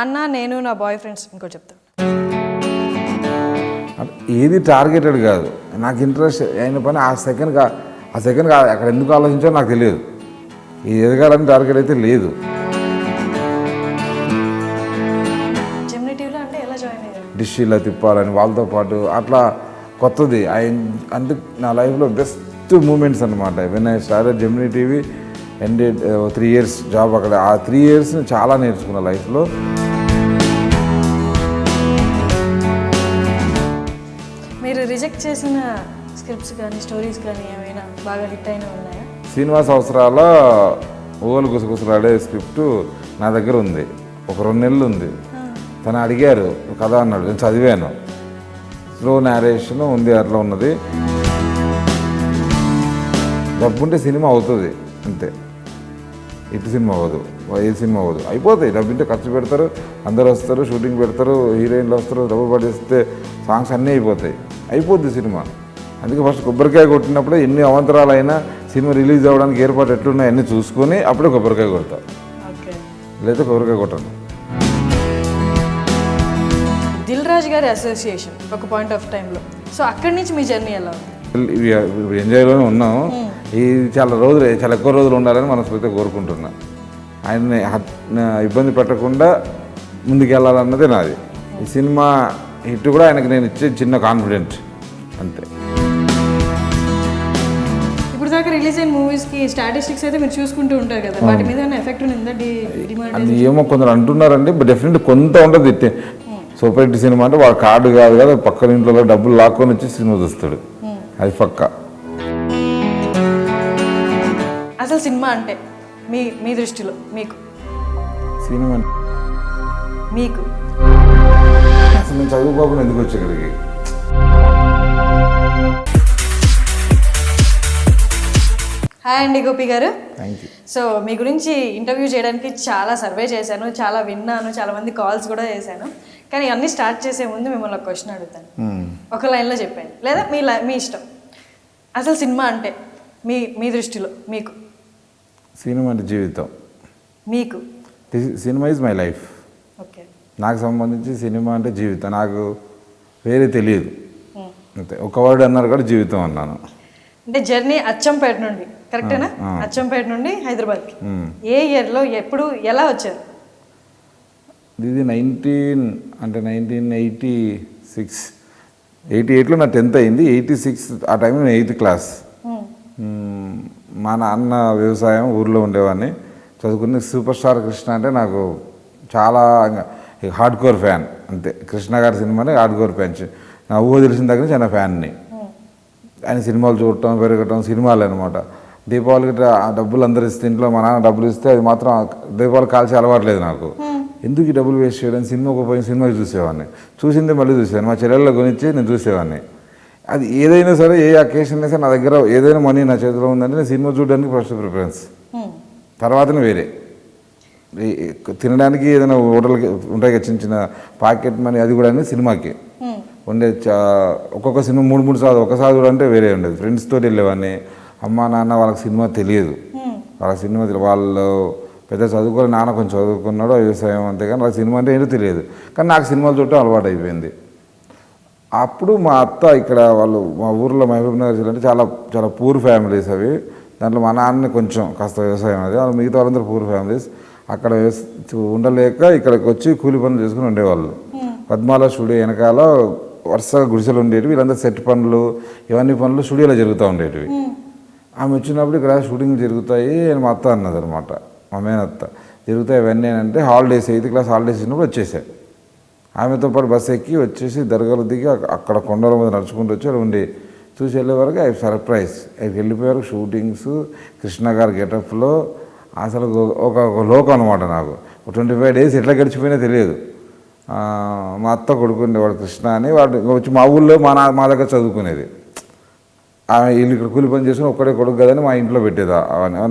నాన్న నేను నా బాయ్ ఫ్రెండ్స్ ఇంకోటి చెప్తాను. ఏది టార్గెటెడ్ కాదు, నాకు ఇంట్రెస్ట్ అయిన పని ఆ సెకండ్ అక్కడ ఎందుకు ఆలోచించాలో నాకు తెలియదు. ఈ ఎదగాలని టార్గెట్ అయితే లేదు. జెమినీ టీవీలో అంటే ఎలా జాయిన్ అయ్యారు? డిష్ ఇలా తిప్పాలని వాళ్ళతో పాటు అట్లా కొత్తది అంటే నా లైఫ్లో బెస్ట్ మూమెంట్స్ అనమాట. When I started Gemini TV ended 3 years job అక్కడ. ఆ 3 years చాలా నేర్చుకున్నా లైఫ్లో. మీరు రిజెక్ట్ చేసిన స్క్రిప్ట్స్ కానీ స్టోరీస్ కానీ ఏమైనా బాగా హిట్ అయినా ఉన్నాయా? శ్రీనివాస్ అవసరాల ఓలు గుసగుసలాడే స్క్రిప్ట్ నా దగ్గర ఉంది. ఒక 2 నెలలు ఉంది. తను అడిగారు కథ అన్నాడు, నేను చదివాను. స్లో నేరేషన్ ఉంది, అట్లా ఉన్నది. డబ్బుంటే సినిమా అవుతుంది అంతే. ఇటు సినిమా అవ్వదు, ఏ సినిమా అవ్వదు. అయిపోతాయి, డబ్బుంటే ఖర్చు పెడతారు, అందరు వస్తారు, షూటింగ్ పెడతారు, హీరోయిన్లు వస్తారు, డబ్బు పడేస్తే సాంగ్స్ అన్నీ అయిపోద్ది సినిమా. అందుకే ఫస్ట్ కొబ్బరికాయ కొట్టినప్పుడే ఎన్ని అవంతరాలు అయినా సినిమా రిలీజ్ అవ్వడానికి ఏర్పాటు ఎట్లున్నాయి అన్నీ చూసుకొని అప్పుడే కొబ్బరికాయ కొడతా, లేదా కొబ్బరికాయ కొట్టాను. దిల్ రాజు గారి అసోసియేషన్ ఒక పాయింట్ ఆఫ్ టైంలో, సో అక్కడి నుంచి మీ జర్నీ ఎలా ఉంది? ఎంజాయ్లోనే ఉన్నాము. ఇది చాలా ఎక్కువ రోజులు ఉండాలని మనస్ఫూర్తిగా కోరుకుంటున్నా. ఆయన్ని ఇబ్బంది పెట్టకుండా ముందుకెళ్ళాలన్నదే నాది. ఈ సినిమా హిట్ కూడా ఆయనకి నేను ఇచ్చే చిన్న కాన్ఫిడెంట్ అంతే. ఇప్పుడు దాకా రిలీజ్ అయిన మూవీస్కి స్టాటిస్టిక్స్ అయితే మీరు చూసుకుంటూ ఉంటారు కదా, వాటి మీద ఎఫెక్ట్ ఉందా? అది ఏమో కొందరు అంటున్నారండి, బట్ డెఫినెట్ కొంత ఉంటుంది. సూపర్ హిట్ సినిమా అంటే వాడు కార్డు కాదు కదా, పక్కన ఇంట్లో డబ్బులు లాక్కొని వచ్చి సినిమా చూస్తాడు, అది పక్కా. అసలు సినిమా అంటే మీ దృష్టిలో సినిమా మీకు అసలు నేను చదువుకోకుండా ఎందుకు వచ్చి ఇక్కడికి? హాయ్ అండి గోపి గారు. Thank you. సో మీ గురించి ఇంటర్వ్యూ చేయడానికి చాలా సర్వే చేశాను, చాలా విన్నాను, చాలా మంది కాల్స్ కూడా చేశాను. కానీ అన్నీ స్టార్ట్ చేసే ముందు మిమ్మల్ని ఒక క్వశ్చన్ అడుగుతాను. ఒక లైన్లో చెప్పండి, లేదా మీ ఇష్టం. అసలు సినిమా అంటే మీ దృష్టిలో సినిమా అంటే జీవితం. మీకు cinema is my life. Okay. నాకు సంబంధించి సినిమా అంటే జీవితం, నాకు వేరే తెలియదు అంతే. ఒక వర్డ్ అన్నారు కూడా జీవితం అన్నాను. అంటే జర్నీ అచ్చంపేట నుండి, కరెక్టేనా? అచ్చంపేట నుండి హైదరాబాద్కి ఏ ఇయర్లో, ఎప్పుడు, ఎలా వచ్చారు? ఇది 1986, 88లో నా 10th అయింది. 86 ఆ టైంలో నేను 8th క్లాస్. మా నాన్న వ్యవసాయం, ఊర్లో ఉండేవాడిని, చదువుకుని. సూపర్ స్టార్ కృష్ణ అంటే నాకు చాలా హార్డ్ కోర్ ఫ్యాన్ అంతే. కృష్ణ గారి సినిమాని హార్డ్ కోర్ ఫ్యాన్. నా ఊహ తెలిసిన దగ్గర చిన్న ఫ్యాన్ని. ఆయన సినిమాలు చూడటం, పెరగటం, సినిమాలు అనమాట. దీపావళికి డబ్బులు అందరు ఇస్తే, ఇంట్లో మా నాన్న డబ్బులు ఇస్తే అది మాత్రం దీపావళి కాల్చి అలవాట్లేదు నాకు. ఎందుకు ఈ డబ్బులు వేస్ట్ చేయడం, సినిమాకు పోయి సినిమాకి చూసేవాడిని. చూసిందే మళ్ళీ చూసేవాడిని. మా చెల్లెళ్ళ గురించి నేను చూసేవాడిని. అది ఏదైనా సరే, ఏ అకేషన్ అయినా సరే, నా దగ్గర ఏదైనా మనీ నా చేతిలో ఉందంటే నేను సినిమా చూడడానికి ఫస్ట్ ప్రిఫరెన్స్, తర్వాతనే వేరే. తినడానికి ఏదైనా హోటల్కి ఉంటాయి కదా చిన్న చిన్న పాకెట్ మనీ, అది కూడా సినిమాకి ఉండే. ఒక్కొక్క సినిమా 3 సార్లు, ఒకసారి చూడంటే వేరే ఉండేది. ఫ్రెండ్స్తో వెళ్ళేవాడిని. అమ్మ నాన్న వాళ్ళకి సినిమా తెలియదు, వాళ్ళు పెద్ద చదువుకోవాలి. నాన్న కొంచెం చదువుకున్నాడు, వ్యవసాయం, అంతేగాని వాళ్ళకి సినిమా అంటే ఏంటో తెలియదు. కానీ నాకు సినిమాలు చూడటం అలవాటు అయిపోయింది. అప్పుడు మా అత్త ఇక్కడ వాళ్ళు మా ఊర్లో మహబూబ్ నగర్ జిల్లా అంటే చాలా చాలా పూర్ ఫ్యామిలీస్ అవి. దాంట్లో మా నాన్న కొంచెం కాస్త వ్యవసాయం, అది మిగతా వాళ్ళందరూ పూర్ ఫ్యామిలీస్. అక్కడ ఉండలేక ఇక్కడికి వచ్చి కూలి పనులు చేసుకుని ఉండేవాళ్ళు. పద్మాల స్టూడియో వెనకాల వరుసగా గుడిసెలు ఉండేవి. వీళ్ళందరూ సెట్ పనులు, ఇవన్నీ పనులు స్టూడియోలో జరుగుతూ ఉండేటివి. ఆమె వచ్చినప్పుడు ఇక్కడ షూటింగ్ జరుగుతాయి అని మా అత్త అన్నది అనమాట, మా మేనత్త. జరుగుతాయి ఇవన్నీ అంటే హాలిడేస్, 8th క్లాస్ హాలిడేస్ ఇచ్చినప్పుడు వచ్చేసాయి. ఆమెతో పాటు బస్సు ఎక్కి వచ్చేసి దర్గాలో దిగి అక్కడ కొండల మీద నడుచుకుంటూ వచ్చి ఉండి చూసి వెళ్ళే వరకు అవి సర్ప్రైజ్. అవి వెళ్ళిపోయారు షూటింగ్స్, కృష్ణ గారి గెటప్లో. అసలు ఒక లోకం అనమాట నాకు. 25 days ఎట్లా గడిచిపోయినా తెలియదు. మా అత్త కొడుకుండేవాడు కృష్ణ అని, వాడు వచ్చి మా ఊళ్ళో మా దగ్గర చదువుకునేది. ఆమె వీళ్ళు ఇక్కడ కూలి పని చేసుకుని ఒక్కడే కొడుకు కదని మా ఇంట్లో పెట్టేది.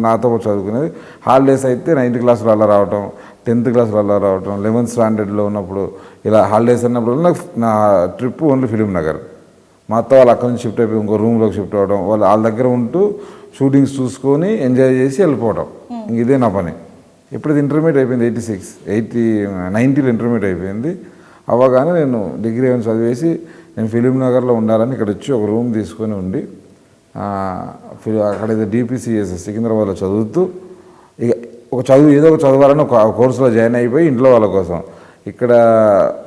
నాతో చదువుకునేది. హాలిడేస్ అయితే 9th క్లాస్లో అలా రావటం, 10th క్లాస్లో అలా రావటం, 11th స్టాండర్డ్లో ఉన్నప్పుడు ఇలా హాలిడేస్ అన్నప్పుడు నా ట్రిప్ ఓన్లీ ఫిలిం నగర్. మా అత్త వాళ్ళు అక్కడి నుంచి షిఫ్ట్ అయిపోయి ఇంకో రూమ్లోకి షిఫ్ట్ అవ్వడం, వాళ్ళ దగ్గర ఉంటూ షూటింగ్స్ చూసుకొని ఎంజాయ్ చేసి వెళ్ళిపోవడం. ఇంక ఇదే నా పని. ఎప్పుడైతే ఇంటర్మీడియట్ అయిపోయింది 90లో ఇంటర్మీడియట్ అయిపోయింది. అవ్వగానే నేను డిగ్రీ ఏమైనా చదివేసి నేను ఫిలిం నగర్లో ఉండాలని ఇక్కడ వచ్చి ఒక రూమ్ తీసుకొని ఉండి అక్కడ DPCS సికింద్రాబాద్లో చదువుతూ ఇక ఏదో ఒక చదవాలని ఒక కోర్సులో జాయిన్ అయిపోయి ఇంట్లో వాళ్ళ కోసం ఇక్కడ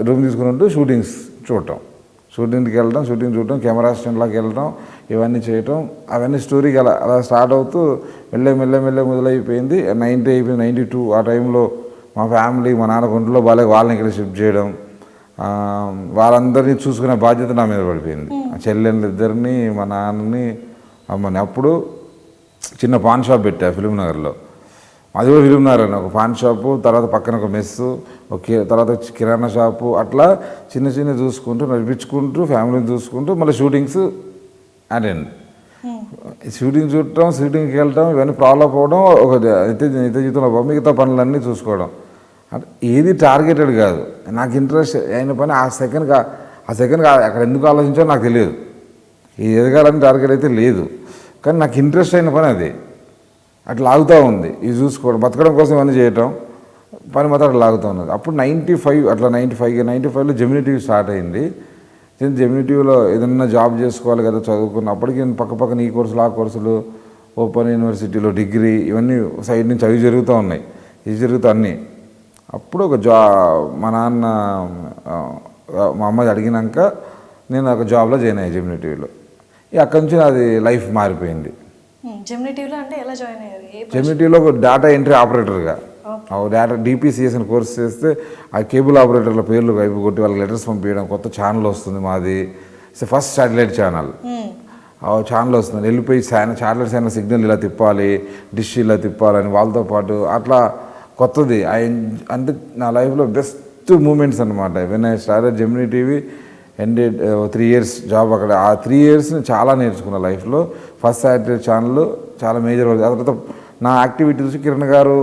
రూమ్ తీసుకుని ఉంటూ షూటింగ్స్ చూడటం, షూటింగ్కి వెళ్ళడం, షూటింగ్ చూడటం, కెమెరా స్టాండ్లోకి వెళ్ళడం, ఇవన్నీ చేయటం, అవన్నీ స్టోరీకి అలా స్టార్ట్ అవుతూ మెల్లె మొదలైపోయింది. 90 అయిపోయింది. 92 ఆ టైంలో మా ఫ్యామిలీ, మా నాన్న ఒంట్లో బాగాలేక వాళ్ళని ఇక్కడ షిఫ్ట్ చేయడం, వాళ్ళందరినీ చూసుకునే బాధ్యత నా మీద పడిపోయింది. చెల్లెళ్ళు ఇద్దరిని, మా నాన్నని, అమ్మని. అప్పుడు చిన్న పాన్ షాప్ పెట్టా ఫిలిం నగర్లో. అది కూడా ఫిలిం నగర్ అని ఒక పాన్ షాపు, తర్వాత పక్కన ఒక మెస్సు, తర్వాత కిరాణా షాపు, అట్లా చిన్న చూసుకుంటూ నడిపించుకుంటూ ఫ్యామిలీని చూసుకుంటూ మళ్ళీ షూటింగ్స్ అటెండ్. షూటింగ్ చూడటం, షూటింగ్కి వెళ్ళటం, ఇవన్నీ ప్రాబ్లం అవ్వడం, ఒక నిత్య జీవితంలో మిగతా పనులన్నీ చూసుకోవడం. అంటే ఏది టార్గెటెడ్ కాదు, నాకు ఇంట్రెస్ట్ అయిన పని ఆ సెకండ్ అక్కడ ఎందుకు ఆలోచించాలో నాకు తెలియదు. ఇది ఎదగాలని టార్గెట్ అయితే లేదు, కానీ నాకు ఇంట్రెస్ట్ అయిన పని అది. అట్లా లాగుతూ ఉంది. ఇది చూసుకోవడం, బతకడం కోసం ఇవన్నీ చేయటం, పని మాత్రం అట్లా లాగుతూ ఉన్నది. అప్పుడు 95లో జెమినీ టీవీ స్టార్ట్ అయింది. జెమినీ టీవీలో ఏదన్నా జాబ్ చేసుకోవాలి కదా చదువుకున్నప్పటికీ పక్కన ఈ కోర్సులు ఆ కోర్సులు, ఓపెన్ యూనివర్సిటీలో డిగ్రీ, ఇవన్నీ సైడ్ నుంచి అవి జరుగుతూ ఉన్నాయి, ఇది జరుగుతూ అన్నీ. అప్పుడు ఒక మా నాన్న మా అమ్మాయి అడిగినాక నేను ఒక జాబ్లో జాయిన్ అయ్యాను జెమినీ టీవీలో. అక్కడి నుంచి అది లైఫ్ మారిపోయింది. జెమినీ టీవీలో అంటే ఎలా జాయిన్ అయ్యారు? జెమినీ టీవీలో ఒక డేటా ఎంట్రీ ఆపరేటర్గా DPCS అని కోర్స్ చేస్తే ఆ కేబుల్ ఆపరేటర్ల పేర్లు వైపు కొట్టి వాళ్ళకి లెటర్స్ పంపించడం, కొత్త ఛానల్ వస్తుంది మాది, ఫస్ట్ శాటిలైట్ ఛానల్. ఆ ఛానల్ వస్తుంది, వెళ్ళిపోయి శాటిలైట్ ఛానల్ సిగ్నల్ ఇలా తిప్పాలి, డిష్ ఇలా తిప్పాలని వాళ్ళతో పాటు అట్లా కొత్తది. అంటే నా లైఫ్లో బెస్ట్ మూమెంట్స్ అనమాట. When I started Gemini TV ended 3 years job అక్కడ. ఆ 3 yearsని చాలా నేర్చుకున్న లైఫ్లో. ఫస్ట్ శాటిలైట్ ఛానల్ చాలా మేజర్. ఆ తర్వాత నా యాక్టివిటీస్ కిరణ్ గారు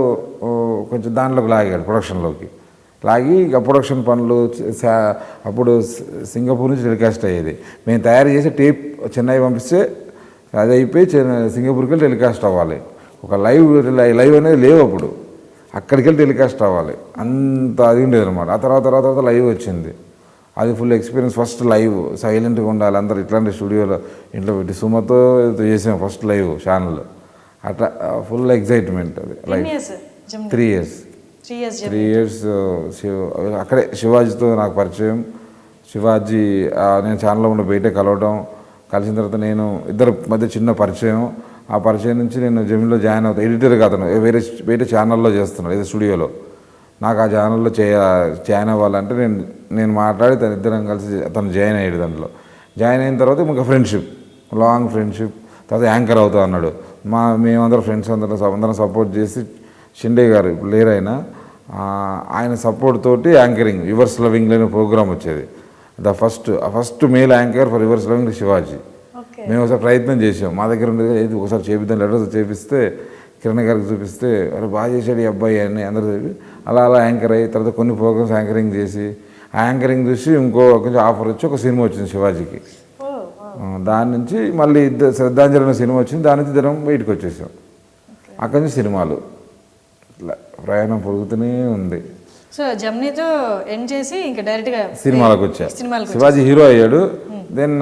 కొంచెం దాంట్లోకి లాగాడు, ప్రొడక్షన్లోకి లాగి ఇక ప్రొడక్షన్ పనులు. అప్పుడు సింగపూర్ నుంచి టెలికాస్ట్ అయ్యేది. మేము తయారు చేసే టేప్ చెన్నై పంపిస్తే అది అయిపోయి సింగపూర్కి వెళ్ళి టెలికాస్ట్ అవ్వాలి. ఒక లైవ్ అనేది లేవు అప్పుడు, అక్కడికి వెళ్ళి టెలికాస్ట్ అవ్వాలి, అంత అది ఉండేది అనమాట. ఆ తర్వాత లైవ్ వచ్చింది. అది ఫుల్ ఎక్స్పీరియన్స్. ఫస్ట్ లైవ్ సైలెంట్గా ఉండాలి అందరు, ఇట్లాంటి స్టూడియోలో ఇంట్లో పెట్టి సుమతో చేసాం ఫస్ట్ లైవ్ ఛానల్. అట్లా ఫుల్ ఎగ్జైట్మెంట్. అది లైవ్ 3 years. అక్కడే శివాజీతో నాకు పరిచయం. శివాజీ నేను ఛానల్లో ఉన్న బయట కలిసిన తర్వాత నేను ఇద్దరు మధ్య చిన్న పరిచయం. ఆ పరిచయం నుంచి నేను జెమినీలో జాయిన్ అవుతాను. ఎడిటర్గా అతను బయట ఛానల్లో చేస్తున్నాడు, ఏదో స్టూడియోలో. నాకు ఆ ఛానల్లో జాయిన్ అవ్వాలంటే నేను మాట్లాడి ఇద్దరం కలిసి తను జాయిన్ అయ్యాడు. దాంట్లో జాయిన్ అయిన తర్వాత ఇంకా ఫ్రెండ్షిప్, లాంగ్ ఫ్రెండ్షిప్. తర్వాత యాంకర్ అవుతా అన్నాడు. మేమందరం ఫ్రెండ్స్ అందరం సపోర్ట్ చేసి, షిండే గారు ఇప్పుడు లేరైనా, ఆయన సపోర్ట్ తోటి యాంకరింగ్ యువర్స్ లవింగ్ లేని ప్రోగ్రామ్ వచ్చేది. First male anchor for yours loving Shivaji. మేము ఒకసారి ప్రయత్నం చేసాం, మా దగ్గర ఉండేది ఏది ఒకసారి చేపిద్దాం, లెటర్స్ చేపిస్తే కిరణ్ గారికి చూపిస్తే అరే బాగా చేశాడు ఈ అబ్బాయి అని అందరూ చెప్పి అలా యాంకర్ అయ్యి తర్వాత కొన్ని ప్రోగ్రామ్స్ యాంకరింగ్ చేసి, ఆ యాంకరింగ్ చూసి కొంచెం ఆఫర్ వచ్చి ఒక సినిమా వచ్చింది శివాజీకి. దాని నుంచి మళ్ళీ శ్రద్ధాంజలి సినిమా వచ్చింది. దాని నుంచి ఇద్దరం బయటకు వచ్చేసాం. అక్కడి నుంచి సినిమాలు ప్రయాణం పొరుగుతూనే ఉంది. సో జమ్నీతో ఎండ్ చేసి ఇంకా డైరెక్ట్గా సినిమాలకు వచ్చా. శివాజీ హీరో అయ్యాడు. దెన్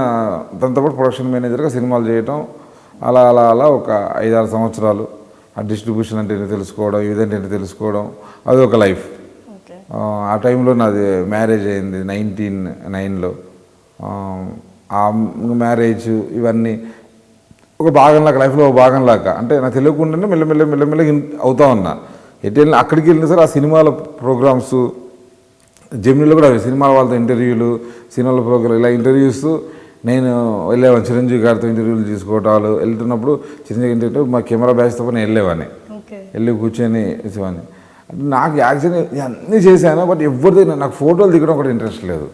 దాంతో పాటు ప్రొడక్షన్ మేనేజర్గా సినిమాలు చేయటం. అలా ఒక 5-6 సంవత్సరాలు ఆ డిస్ట్రిబ్యూషన్ అంటే ఏంటో తెలుసుకోవడం, ఇదంటే ఏంటో తెలుసుకోవడం, అది ఒక లైఫ్. ఆ టైంలో నాది మ్యారేజ్ అయింది 1999లో. ఆ మ్యారేజ్ ఇవన్నీ ఒక భాగంలాగా, లైఫ్లో ఒక భాగంలాగా. అంటే నాకు తెలియకుండానే మెల్లమెల్లగా అవుతా ఉన్నా. ఎటు అక్కడికి వెళ్ళిన సరే ఆ సినిమాల ప్రోగ్రామ్స్, జెమినీలో కూడా సినిమాల వాళ్ళతో ఇంటర్వ్యూలు, సినిమాల ప్రోగ్రామ్, ఇలా ఇంటర్వ్యూస్ నేను వెళ్ళేవాడిని. చిరంజీవి గారితో ఇంటర్వ్యూలు తీసుకోవటాలు వెళ్తున్నప్పుడు చిరంజీవి ఇంటర్వ్యూ మా కెమెరా బ్యాగ్స్తో నేను వెళ్ళేవాడిని, వెళ్ళి కూర్చొని ఇచ్చేవాడిని. నాకు యాక్చువల్లీ అన్నీ చేశాను, బట్ ఎవరిది నాకు ఫోటోలు దిగడం కూడా ఇంట్రెస్ట్ లేదు.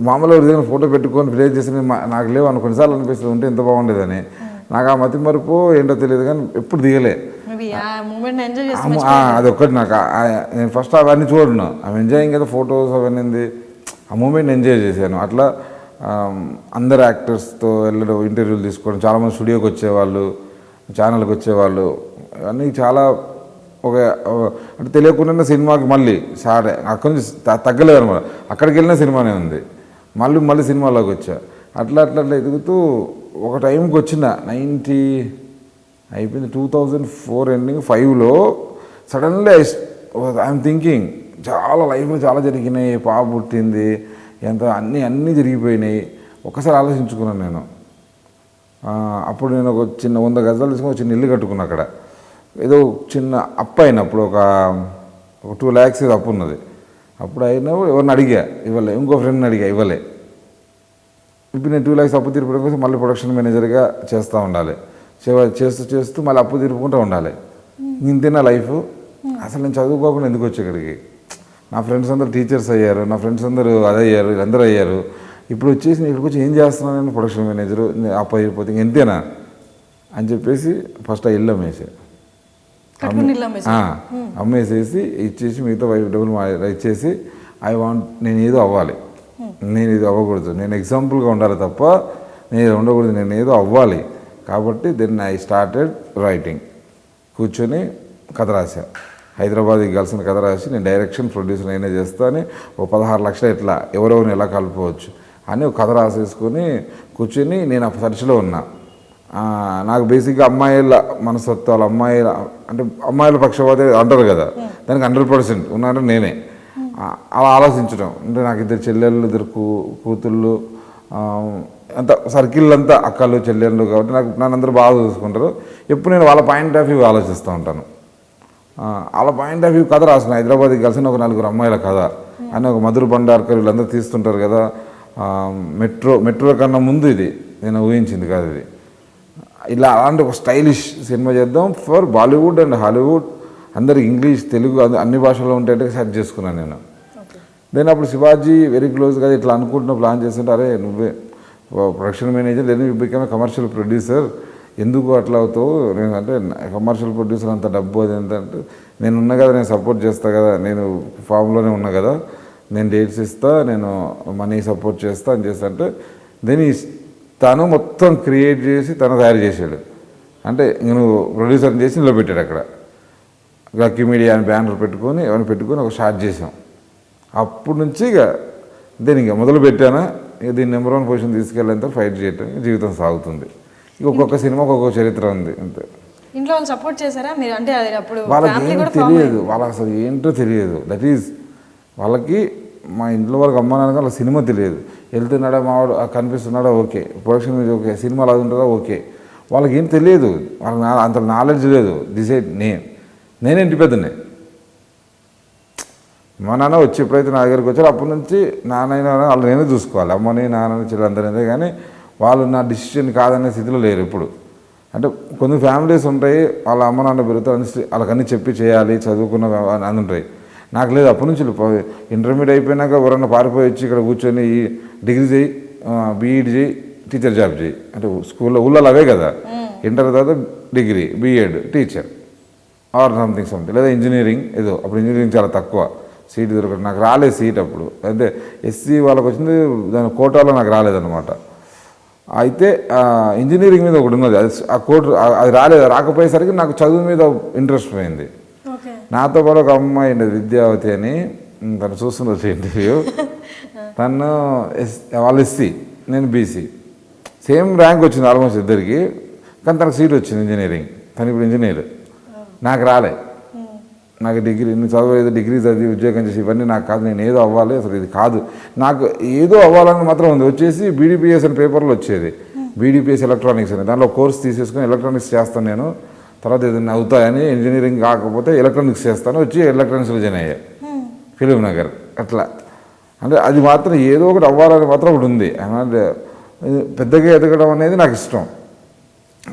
మామూలుగా ఎవరిదైనా ఫోటో పెట్టుకొని ప్లే చేసి నాకు లేవు అని కొన్నిసార్లు అనిపిస్తుంది, ఉంటే ఎంత బాగుండేదని. నాకు ఆ మతి మరుపు ఏంటో తెలియదు, కానీ ఎప్పుడు దిగలే. అది ఒక్కటి నాకు. నేను ఫస్ట్ అవన్నీ చూడను, అవి ఎంజాయింగ్ కదా ఫొటోస్ అవన్నీ, ఆ మూమెంట్ ఎంజాయ్ చేశాను. అట్లా అందరు యాక్టర్స్తో వెళ్ళడం, ఇంటర్వ్యూలు తీసుకోవడం, చాలామంది స్టూడియోకి వచ్చేవాళ్ళు, ఛానల్కి వచ్చేవాళ్ళు, అన్నీ చాలా ఒక అంటే తెలియకుండా సినిమాకి మళ్ళీ స్టార్ట్ అక్కడి నుంచి తగ్గలేదు అనమాట. అక్కడికి వెళ్ళిన సినిమానే ఉంది, మళ్ళీ సినిమాలోకి వచ్చా. అట్లా ఎదుగుతూ ఒక టైంకి వచ్చిన 90 అయిపోయింది, 2004 ఎండింగ్ 5లో సడన్లీ ఐఎమ్ థింకింగ్ చాలా లైఫ్లో చాలా జరిగినాయి, పాప పుట్టింది, ఎంత అన్నీ జరిగిపోయినాయి. ఒక్కసారి ఆలోచించుకున్నాను నేను. అప్పుడు నేను ఒక చిన్న 100 గజాలు తీసుకుని ఒక చిన్న ఇల్లు కట్టుకున్నా. అక్కడ ఏదో చిన్న అప్పు అయినప్పుడు ఒక 2 lakhs ఏదో అప్పు ఉన్నది. అప్పుడు అయినప్పుడు ఎవరిని అడిగా ఇవ్వలే, ఇంకో ఫ్రెండ్ని అడిగా ఇవ్వలే. ఇప్పుడు నేను 2 lakhs అప్పు తీర్పడం కోసం మళ్ళీ ప్రొడక్షన్ మేనేజర్గా చేస్తూ ఉండాలి, చేస్తూ మళ్ళీ అప్పు తీర్పుకుంటూ ఉండాలి. ఇంతేనా లైఫ్? అసలు నేను చదువుకోకుండా ఎందుకు వచ్చి ఇక్కడికి? నా ఫ్రెండ్స్ అందరూ టీచర్స్ అయ్యారు, నా ఫ్రెండ్స్ అందరూ అదయ్యారు, వీళ్ళందరూ అయ్యారు. ఇప్పుడు వచ్చేసి నేను ఇక్కడికి వచ్చి ఏం చేస్తున్నాను? నేను ప్రొడక్షన్ మేనేజరు, అప్పు అయిపోతే ఇంతేనా అని చెప్పేసి ఫస్ట్ ఆ ఇల్లు అమ్మేసేసి ఇచ్చేసి మిగతా డబ్బులు ఇచ్చేసి నేను ఏదో అవ్వాలి, నేను ఇది అవ్వకూడదు, నేను ఎగ్జాంపుల్గా ఉండాలి తప్ప నేను ఇది ఉండకూడదు, నేను ఏదో అవ్వాలి. కాబట్టి దెన్ ఐ స్టార్టెడ్ రైటింగ్. కూర్చొని కథ రాశా, హైదరాబాద్కి కలిసిన కథ రాసి నేను డైరెక్షన్ ప్రొడ్యూసర్ అయినా చేస్తా అని ఓ 16 లక్షలు ఎట్లా ఎవరెవరిని ఎలా కలుపుకోవచ్చు అని ఒక కథ రాసేసుకొని కూర్చొని నేను ఆ సర్చ్లో ఉన్నా. నాకు బేసిక్గా అమ్మాయిల మనస్తత్వాలు, అంటే అమ్మాయిల పక్షపాతి అంటారు కదా, దానికి 100% ఉన్నారంటే నేనే. అలా ఆలోచించడం అంటే నాకు 2 చెల్లెళ్ళు, 2 కూతుళ్ళు, అంత సర్కిల్ అంతా అక్కలు చెల్లెళ్ళు కాబట్టి నన్ను అందరూ బాగా చూసుకుంటారు. ఎప్పుడు నేను వాళ్ళ పాయింట్ ఆఫ్ వ్యూ ఆలోచిస్తూ ఉంటాను. వాళ్ళ పాయింట్ ఆఫ్ వ్యూ కథ రాసిన హైదరాబాద్కి కలిసిన ఒక 4 అమ్మాయిల కథ అని ఒక మధుర బండార్కర్ వీళ్ళందరూ తీస్తుంటారు కదా. మెట్రో కన్నా ముందు ఇది నేను ఊహించింది కాదు. ఇది ఇలా అలాంటి ఒక స్టైలిష్ సినిమా చేద్దాం ఫర్ బాలీవుడ్ అండ్ హాలీవుడ్, అందరికి ఇంగ్లీష్ తెలుగు అన్ని భాషల్లో ఉంటే సెర్చ్ చేసుకున్నాను నేను. దెన్ అప్పుడు శివాజీ వెరీ క్లోజ్ కదా, ఇట్లా అనుకుంటున్నా ప్లాన్ చేస్తుంటే అరే నువ్వే production manager, then you become commercial producer, ఎందుకు అట్లా అవుతావు? నేను అంటే కమర్షియల్ ప్రొడ్యూసర్ అంత డబ్బు అది ఎంత అంటే నేను ఉన్నా కదా, నేను సపోర్ట్ చేస్తా కదా, నేను ఫామ్లోనే ఉన్నా కదా, నేను డేట్స్ ఇస్తా, నేను మనీ సపోర్ట్ చేస్తా అని చేస్తా అంటే దెన్ తను మొత్తం క్రియేట్ చేసి తను తయారు చేసాడు. అంటే నువ్వు ప్రొడ్యూసర్ చేసి నిలబెట్టాడు అక్కడ. లక్కీ మీడియా అని బ్యానర్ పెట్టుకొని ఎవరిని పెట్టుకొని ఒక షాట్ చేసాం. అప్పటి నుంచి ఇక మొదలు పెట్టానా, ఇక దీన్ని నెంబర్ 1 పొజిషన్ తీసుకెళ్ళేంత ఫైట్ చేయటం జీవితం సాగుతుంది. ఇక ఒక్కొక్క సినిమాకి ఒక్కొక్క చరిత్ర ఉంది అంతే. ఇంట్లో వాళ్ళు సపోర్ట్ చేశారా మీరు? అంటే అప్పుడు వాళ్ళకి ఏం తెలియదు, వాళ్ళకి అసలు ఏంటో తెలియదు. దట్ ఈజ్ వాళ్ళకి మా ఇంట్లో వాళ్ళకి అమ్మ నాన్న వాళ్ళకి సినిమా తెలియదు. వెళ్తున్నాడా మావాడు కనిపిస్తున్నాడా ఓకే, ప్రొడక్షన్ మీద ఓకే, సినిమాలు అది ఉంటుందా ఓకే, వాళ్ళకి ఏం తెలియదు, వాళ్ళకి అంత నాలెడ్జ్ లేదు. డిసైడ్ నేనే ఇంటి పెద్దనే. మా నాన్న వచ్చి ఎప్పుడైతే నా దగ్గరికి వచ్చారో అప్పటి నుంచి నాన్నైనా వాళ్ళు నేనే చూసుకోవాలి, అమ్మని నాన్నని చెల్లందరినీ. కానీ వాళ్ళు నా డిసిషన్ కాదనే స్థితిలో లేరు ఇప్పుడు. అంటే కొన్ని ఫ్యామిలీస్ ఉంటాయి, వాళ్ళ అమ్మ నాన్న పెరుగుతారు, వాళ్ళకన్నీ చెప్పి చేయాలి, చదువుకున్న అని ఉంటాయి. నాకు లేదు. అప్పటి నుంచి ఇంటర్మీడియట్ అయిపోయినాక ఎవరన్నా పారిపోయి వచ్చి ఇక్కడ కూర్చొని డిగ్రీ చేయి, బీఈడి చేయి, టీచర్ జాబ్ చేయి అంటే ఊళ్ళో అవే కదా. ఇంటర్ తర్వాత degree, BEd, teacher or something లేదా ఇంజనీరింగ్ ఏదో. అప్పుడు ఇంజనీరింగ్ చాలా తక్కువ, సీట్ దొరకదు. నాకు రాలేదు సీట్ అప్పుడు. అంటే ఎస్సీ వాళ్ళకి వచ్చింది, దాని కోటాలో నాకు రాలేదన్నమాట. అయితే ఇంజనీరింగ్ మీద ఒకటి ఉన్నది, అది ఆ కోర్టు అది రాకపోయేసరికి నాకు చదువు మీద ఇంట్రెస్ట్ పోయింది. నాతో పాటు ఒక అమ్మాయి ఉండేది విద్యావతి అని, తను చూస్తున్నది ఇంటర్వ్యూ. తను వాళ్ళు ఎస్సీ, నేను బీసీ, సేమ్ ర్యాంక్ వచ్చింది ఆల్మోస్ట్ ఇద్దరికి. కానీ తనకు సీట్ వచ్చింది ఇంజనీరింగ్, తను ఇప్పుడు ఇంజనీర్. నాకు రాలే. నాకు డిగ్రీ, నేను చదవలేదు, డిగ్రీ చదివి ఉద్యోగం చేసి ఇవన్నీ నాకు కాదు, నేను ఏదో అవ్వాలి, అసలు ఇది కాదు నాకు, ఏదో అవ్వాలని మాత్రం ఉంది. వచ్చేసి బీడీపీఎస్ అని పేపర్లో వచ్చేది, బీడీపీఎస్ ఎలక్ట్రానిక్స్ అని. దాంట్లో కోర్స్ తీసేసుకొని ఎలక్ట్రానిక్స్ చేస్తాను నేను, తర్వాత ఏదైనా అవుతాయని, ఇంజనీరింగ్ కాకపోతే ఎలక్ట్రానిక్స్ చేస్తాను, వచ్చి ఎలక్ట్రానిక్స్లో జాయిన్ అయ్యా ఫిలిం నగర్. అట్లా అంటే అది మాత్రం ఏదో ఒకటి అవ్వాలని మాత్రం ఒకటి ఉంది. అంటే పెద్దగా ఎదగడం అనేది నాకు ఇష్టం.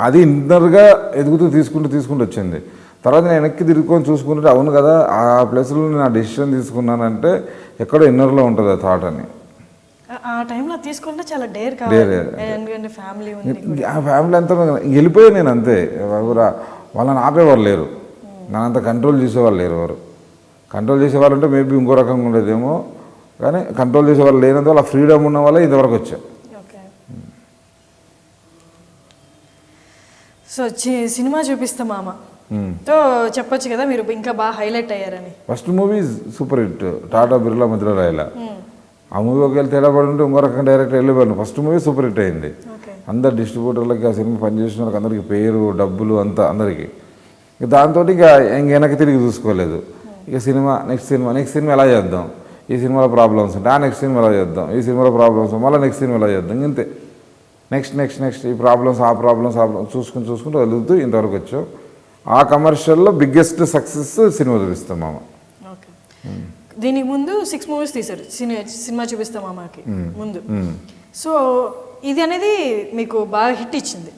అది ఇన్నర్గా ఎదుగుతూ తీసుకుంటూ వచ్చింది. తర్వాత నేను వెనక్కి తిరుగుకొని చూసుకుంటే అవును కదా, ఆ ప్లేస్లో నేను ఆ డెసిషన్ తీసుకున్నానంటే ఎక్కడో ఇన్నర్లో ఉంటుంది ఆ థాట్ అని. ఆ టైంలో తీసుకుంటే చాలా డేర్ ఫ్యామిలీ ఆ ఫ్యామిలీ అంతా వెళ్ళిపోయాను నేను అంతే. వాళ్ళని ఆపేవారు లేరు, నన్నంత కంట్రోల్ చేసేవాళ్ళు లేరు. ఎవరు కంట్రోల్ చేసేవాళ్ళు అంటే మేబీ ఇంకో రకంగా ఉండేదేమో, కానీ కంట్రోల్ చేసేవాళ్ళు లేనందువల్ల ఆ ఫ్రీడమ్ ఉన్న వల్ల ఇంతవరకు వచ్చా. సో సినిమా చూపిస్తా మామ, తో చెప్పొచ్చు కదా మీరు ఇంకా బాగా హైలైట్ అయ్యారని. First movie super hit, Tata Birla మధ్యలో రాయల. ఆ మూవీ ఒకవేళ తేడా పడి ఉంటే ఇంకో రకం డైరెక్టర్ వెళ్ళిపోయాను. ఫస్ట్ మూవీ సూపర్ హిట్ అయింది. అందరు డిస్ట్రిబ్యూటర్లకి ఆ సినిమా పనిచేసిన వాళ్ళకి అందరికి పేరు డబ్బులు అంతా అందరికీ. ఇక దాంతో ఇక వెనక్కి తిరిగి చూసుకోలేదు. ఇక సినిమా నెక్స్ట్ సినిమా ఎలా చేద్దాం, ఈ సినిమాలో ప్రాబ్లమ్స్ ఉంటాయి, ఆ నెక్స్ట్ సినిమా ఎలా చేద్దాం, ఈ సినిమాలో ప్రాబ్లమ్స్ మళ్ళీ నెక్స్ట్ సినిమా ఎలా చేద్దాం, ఇంతే నెక్స్ట్ ఈ ప్రాబ్లమ్స్ ఆ ప్రాబ్లమ్స్ చూసుకుంటూ వెళ్తూ ఇంతవరకు వచ్చాం. ఆ కమర్షియల్లో బిగ్గెస్ట్ సక్సెస్ సినిమా చూపిస్తాం మామ. ఓకే, దీనికి ముందు 6 మూవీస్ తీశారు సినిమా చూపిస్తాం మామకి ముందు. సో ఇది అనేది మీకు బాగా హిట్ ఇచ్చింది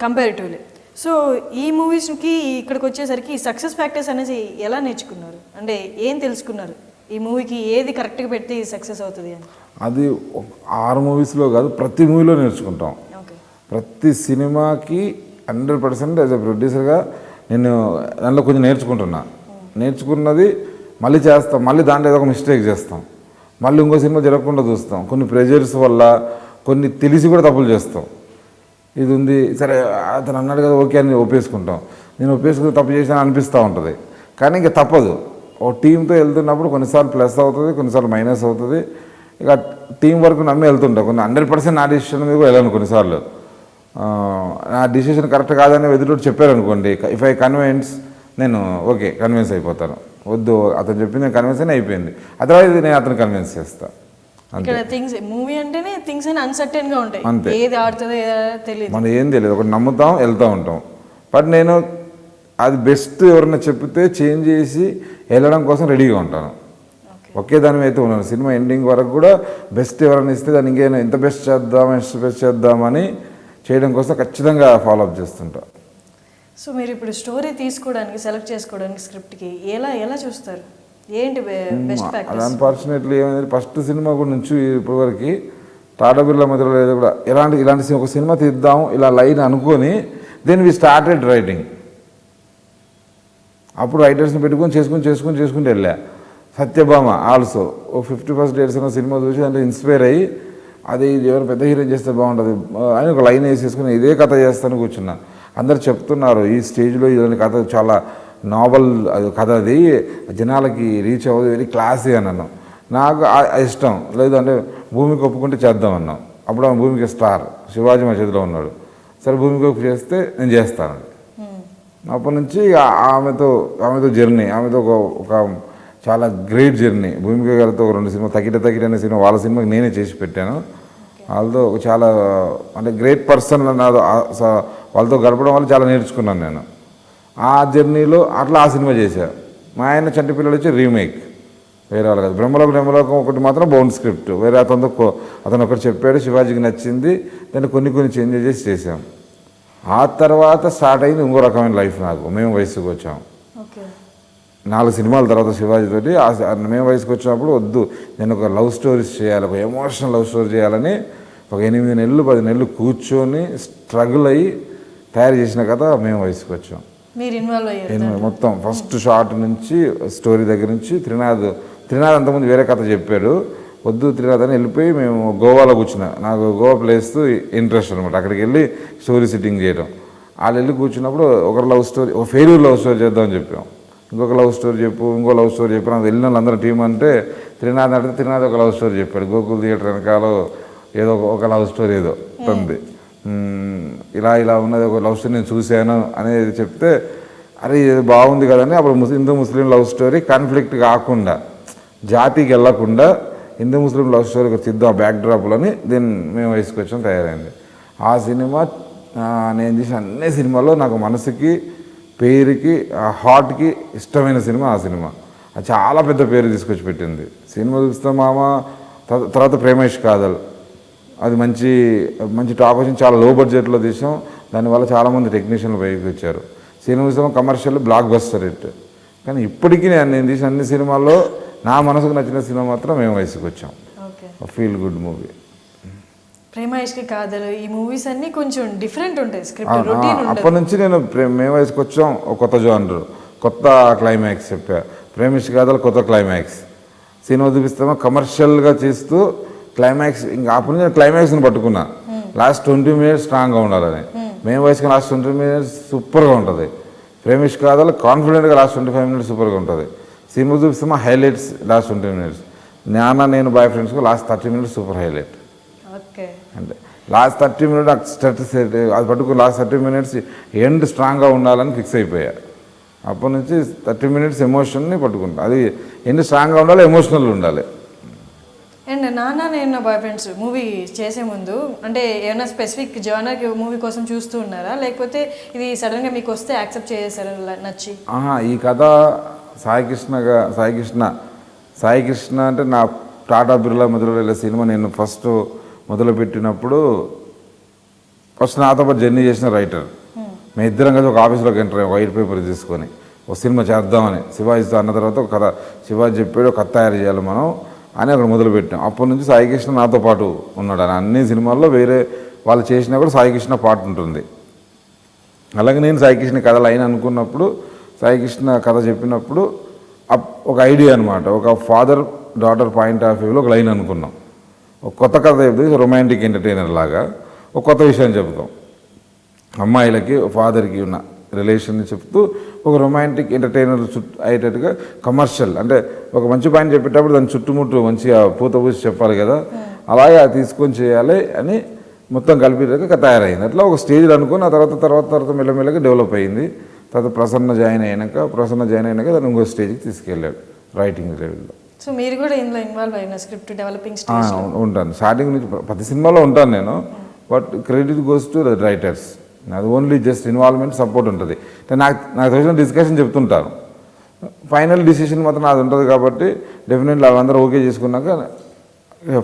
కంపారిటివ్లీ. సో ఈ మూవీస్కి ఇక్కడికి వచ్చేసరికి ఈ సక్సెస్ ఫ్యాక్టర్స్ అనేది ఎలా నేర్చుకున్నారు, అంటే ఏం తెలుసుకున్నారు ఈ మూవీకి ఏది కరెక్ట్గా పెడితే సక్సెస్ అవుతుంది అని? అది 6 మూవీస్లో కాదు, ప్రతి మూవీలో నేర్చుకుంటాం. ప్రతి సినిమాకి 100% యాజ్ ఎ ప్రొడ్యూసర్గా నేను దాంట్లో కొంచెం నేర్చుకున్నది మళ్ళీ చేస్తాం, మళ్ళీ దాంట్లో ఏదో ఒక మిస్టేక్ చేస్తాం, మళ్ళీ ఇంకో సినిమా జరగకుండా చూస్తాం, కొన్ని ప్రెజర్స్ వల్ల కొన్ని తెలిసి కూడా తప్పులు చేస్తాం. ఇది ఉంది సరే అతను అన్నాడు కదా ఓకే అని ఒప్పేసుకుంటాం, నేను ఒప్పేసుకుని తప్పు చేసాను అనిపిస్తూ ఉంటుంది. కానీ ఇంకా తప్పదు, ఓ టీంతో వెళ్తున్నప్పుడు కొన్నిసార్లు ప్లస్ అవుతుంది, కొన్నిసార్లు మైనస్ అవుతుంది. ఇక టీం వరకు నమ్మి వెళ్తుంటాం. కొన్ని 100% నా డిసిషన్ మీద కూడా వెళ్ళాను. కొన్నిసార్లు నా డిసిషన్ కరెక్ట్ కాదని ఎదుటి చెప్పారనుకోండి, ఇఫ్ ఐ కన్విన్స్ నేను ఓకే కన్విన్స్ అయిపోతాను, వద్దు అతను చెప్పింది నేను కన్విన్స్ అని అయిపోయింది, అదర్వైజ్ నేను అతను కన్విన్స్ చేస్తాను. ఇక్కడ థింగ్స్ మూవీ అంటేనే థింగ్స్ అని అన్సర్టెన్ గా ఉంటాయి, అంతే, ఏది ఆడుతుందో తెలియదు, మనం ఏం తెలియదు, ఒకటి నమ్ముతాం వెళ్తూ ఉంటాం. బట్ నేను అది బెస్ట్ ఎవరైనా చెప్తే చేంజ్ చేసి వెళ్ళడం కోసం రెడీగా ఉంటాను. ఒకే దాని అయితే ఉన్నాను. సినిమా ఎండింగ్ వరకు కూడా బెస్ట్ ఎవరైనా ఇస్తే దాన్ని ఇంకేమైనా ఎంత బెస్ట్ చేద్దామని చేయడం కోసం ఖచ్చితంగా ఫాలోఅప్ చేస్తుంటా. సో మీరు ఇప్పుడు స్టోరీ తీసుకోవడానికి సెలెక్ట్ చేసుకోవడానికి స్క్రిప్ట్కి ఎలా చూస్తారు, ఏంటి బెస్ట్ ఫ్యాక్టర్స్? అది అన్ఫార్చునేట్లీ ఏమైంది, ఫస్ట్ సినిమా కూడా నుంచి ఇప్పటివరకు టాటా బిర్లా మధ్యలో లేదు కూడా ఇలాంటి ఒక సినిమా తీద్దాం ఇలా లైన్ అనుకొని దెన్ వి స్టార్టెడ్ రైటింగ్. అప్పుడు రైటర్స్ని పెట్టుకొని చేసుకుంటూ వెళ్ళా. సత్యభామ ఆల్సో ఓ 51st డేట్స్ అన్న సినిమా చూసి అంటే ఇన్స్పైర్ అయ్యి అది ఎవరు పెద్ద హీరోయిన్ చేస్తే బాగుంటుంది అని ఒక లైన్ వేసేసుకుని ఇదే కథ చేస్తాను కూర్చున్నా. అందరు చెప్తున్నారు ఈ స్టేజ్లో ఇలాంటి కథ చాలా నావల్ అది కథ, అది జనాలకి రీచ్ అవ్వదు, వెరీ క్లాసీ అన్నాను. నాకు ఇష్టం లేదు అంటే భూమికి ఒప్పుకుంటే చేద్దామన్నాం. అప్పుడు ఆ భూమికి స్టార్ శివాజీ మా చేతిలో ఉన్నాడు. సరే భూమికి ఒప్పు చేస్తే నేను చేస్తాను. అప్పటి నుంచి ఆమెతో జర్నీ, ఆమెతో ఒక చాలా గ్రేట్ జర్నీ. భూమిక గారితో 2 సినిమా తకిట అనే సినిమా వాళ్ళ సినిమాకి నేనే చేసి పెట్టాను. వాళ్ళతో చాలా అంటే గ్రేట్ పర్సన్ వాళ్ళతో గడపడం వల్ల చాలా నేర్చుకున్నాను నేను. ఆ జర్నీలో అట్లా ఆ సినిమా చేశాను. మా ఆయన చంటి పిల్లలు వచ్చి రీమేక్, వేరే వాళ్ళు కాదు. బ్రహ్మలోకం ఒకటి మాత్రం బౌండ్ స్క్రిప్ట్, వేరే అతను ఒకటి చెప్పాడు, శివాజీకి నచ్చింది, దాన్ని కొన్ని చేంజ్ చేసి చేసాం. ఆ తర్వాత స్టార్ట్ అయింది ఇంకో రకమైన లైఫ్ నాకు. మేము వయసుకు వచ్చాం 4 సినిమాల తర్వాత శివాజీతోటి. మేము వయసుకు వచ్చినప్పుడు వద్దు నేను ఒక లవ్ స్టోరీస్ చేయాలి, ఒక ఎమోషనల్ లవ్ స్టోరీ చేయాలని ఒక 8 నెలలు 10 నెలలు కూర్చొని స్ట్రగుల్ అయ్యి తయారు చేసిన కథ మేము వయసుకు వచ్చాం. మొత్తం ఫస్ట్ షార్ట్ నుంచి స్టోరీ దగ్గర నుంచి త్రినాథ్ అంతకుముందు వేరే కథ చెప్పాడు, వద్దు త్రినాథ్ అని వెళ్ళిపోయి మేము గోవాలో కూర్చున్నా. నాకు గోవా ప్లేస్ ఇంట్రెస్ట్ అనమాట, అక్కడికి వెళ్ళి స్టోరీ సిట్టింగ్ చేయడం. వాళ్ళు వెళ్ళి కూర్చున్నప్పుడు ఒకరు లవ్ స్టోరీ, ఒక ఫెయిల్యూర్ లవ్ స్టోరీ చేద్దామని చెప్పాం. ఇంకొక లవ్ స్టోరీ ఇంకో లవ్ స్టోరీ చెప్పు. నాకు వెళ్ళిన వాళ్ళందరూ టీం అంటే త్రినాథ్ అంటే త్రినాథ్ ఒక లవ్ స్టోరీ చెప్పాడు. గోకుల్ థియేటర్ వెనకాల ఏదో ఒక లవ్ స్టోరీ ఏదో ఉంది, ఇలా ఉన్నది ఒక లవ్ స్టోరీ నేను చూశాను అనేది చెప్తే అరే ఇది బాగుంది కదని అప్పుడు Hindu Muslim love story conflict కాకుండా జాతికి వెళ్ళకుండా హిందూ ముస్లిం లవ్ స్టోరీ తీద్దాం బ్యాక్ డ్రాప్లని దీన్ని మేము వేసుకొచ్చాం తయారైంది. ఆ సినిమా నేను చేసిన అన్ని సినిమాల్లో నాకు మనసుకి పేరుకి హార్ట్కి ఇష్టమైన సినిమా ఆ సినిమా. అది చాలా పెద్ద పేరు తీసుకొచ్చి పెట్టింది. సినిమా చూస్తే మామ తర్వాత ప్రేమేష్ కాదల్, అది మంచి టాక్ వచ్చింది. చాలా లో బడ్జెట్లో తీసాం, దానివల్ల చాలామంది టెక్నీషియన్లు పైకి వచ్చారు. సినిమా చూసాం కమర్షియల్ బ్లాక్ బస్టర్ హిట్. కానీ ఇప్పటికీ నేను తీసిన అన్ని సినిమాల్లో నా మనసుకు నచ్చిన సినిమా మాత్రం మేము వయసుకు వచ్చాం. Feel good movie. ప్రేమేష్కి కాదలు ఈ మూవీస్ అన్ని కొంచెం డిఫరెంట్ ఉంటాయి స్క్రిప్ట్ రొటీన్ ఉంటుంది. అప్పటి నుంచి నేను మేము వయసుకు వచ్చాం, ఒక కొత్త జానర్, కొత్త క్లైమాక్స్ చెప్పా. ప్రేమేష్ కాదలు కొత్త క్లైమాక్స్. సినిమా చూపిస్తామో కమర్షియల్గా చేస్తూ క్లైమాక్స్, ఇంకా అప్పుడు నేను క్లైమాక్స్ని పట్టుకున్నా. లాస్ట్ 20 minutes స్ట్రాంగ్గా ఉండాలని. మేము వయసుకు లాస్ట్ 20 minutes సూపర్గా ఉంటుంది. ప్రేమిష్ కాదాలు కాన్ఫిడెంట్గా లాస్ట్ 25 మినిట్స్ సూపర్గా ఉంటుంది. సినిమా చూపిస్తే హైలైట్స్ లాస్ట్ 20 మినిట్స్. నేను బాయ్ ఫ్రెండ్స్కి last 30 minutes super highlight. Okay. అంటే లాస్ట్ 30 మినిట్స్ అది పట్టుకుని లాస్ట్ 30 మినిట్స్ ఎండ్ స్ట్రాంగ్గా ఉండాలని ఫిక్స్ అయిపోయా. అప్పటి నుంచి 30 మినిట్స్ ఎమోషన్ని పట్టుకుంటా. అది ఎండ్ స్ట్రాంగ్గా ఉండాలి, ఎమోషనల్ ఉండాలి. అండ్ నాన్న నేను బాయ్ ఫ్రెండ్స్ మూవీ చేసే ముందు అంటే ఏమైనా స్పెసిఫిక్ జోనర్ మూవీ కోసం చూస్తూ ఉన్నారా, లేకపోతే ఇది సడన్గా మీకు వస్తే యాక్సెప్ట్ చేసేసారా నచ్చి? ఈ కథ సాయి కృష్ణ అంటే నా టాటా బిర్లా మొదలు సినిమా నేను ఫస్ట్ మొదలుపెట్టినప్పుడు ఫస్ట్ నాతో పాటు జర్నీ చేసిన రైటర్. మేము ఇద్దరం కలిసి ఒక ఆఫీస్లోకి ఎంటర్ అయ్యాం, వైట్ పేపర్ తీసుకొని ఒక సినిమా చేద్దామని. శివాజీతో అన్న తర్వాత ఒక కథ శివాజీ చెప్పాడు, కథ తయారు చేయాలి మనం అని అక్కడ మొదలుపెట్టాం. అప్పటి నుంచి సాయి కృష్ణ నాతో పాటు ఉన్నాడు. అన్ని సినిమాల్లో వేరే వాళ్ళు చేసినా కూడా సాయి కృష్ణ పాట ఉంటుంది. అలాగే నేను సాయి కృష్ణ కథలు అయిన అనుకున్నప్పుడు సాయి కృష్ణ కథ చెప్పినప్పుడు ఒక ఐడియా అనమాట, ఒక ఫాదర్ డాటర్ పాయింట్ ఆఫ్ వ్యూలో ఒక లైన్ అనుకున్నాం. ఒక కొత్త కథ చెప్తే రొమాంటిక్ ఎంటర్టైనర్ లాగా ఒక కొత్త విషయం చెప్తాం. అమ్మాయిలకి ఫాదర్కి ఉన్న రిలేషన్ని చెప్తూ ఒక రొమాంటిక్ ఎంటర్టైనర్ అయ్యేటట్టుగా కమర్షియల్ అంటే ఒక మంచి పాయింట్ చెప్పేటప్పుడు దాని చుట్టుముట్టు మంచిగా పూత పూసి చెప్పాలి కదా, అలాగే అది తీసుకొని చేయాలి అని మొత్తం కలిపేటట్టుగా తయారైంది. అట్లా ఒక స్టేజ్లో అనుకుని ఆ తర్వాత మెల్లమెల్లగా డెవలప్ అయింది. తర్వాత ప్రసన్న జాయిన్ అయినాక దాన్ని ఇంకో స్టేజ్కి తీసుకెళ్ళాడు రైటింగ్ లెవెల్లో. సో మీరు కూడా ఇందులో ఇన్వాల్వ్ అయిన స్క్రిప్ట్ డెవలపింగ్ స్టేజ్? ఉంటాను, స్టార్టింగ్ నుంచి ప్రతి సినిమాలో ఉంటాను నేను. But credit goes to the writers. అది ఓన్లీ జస్ట్ ఇన్వాల్వ్మెంట్ సపోర్ట్ ఉంటుంది. నాకు తెలిసిన డిస్కషన్ చెప్తుంటాను, ఫైనల్ డిసిషన్ మాత్రం నాది ఉంటుంది. కాబట్టి డెఫినెట్లీ వాళ్ళందరూ ఓకే చేసుకున్నాక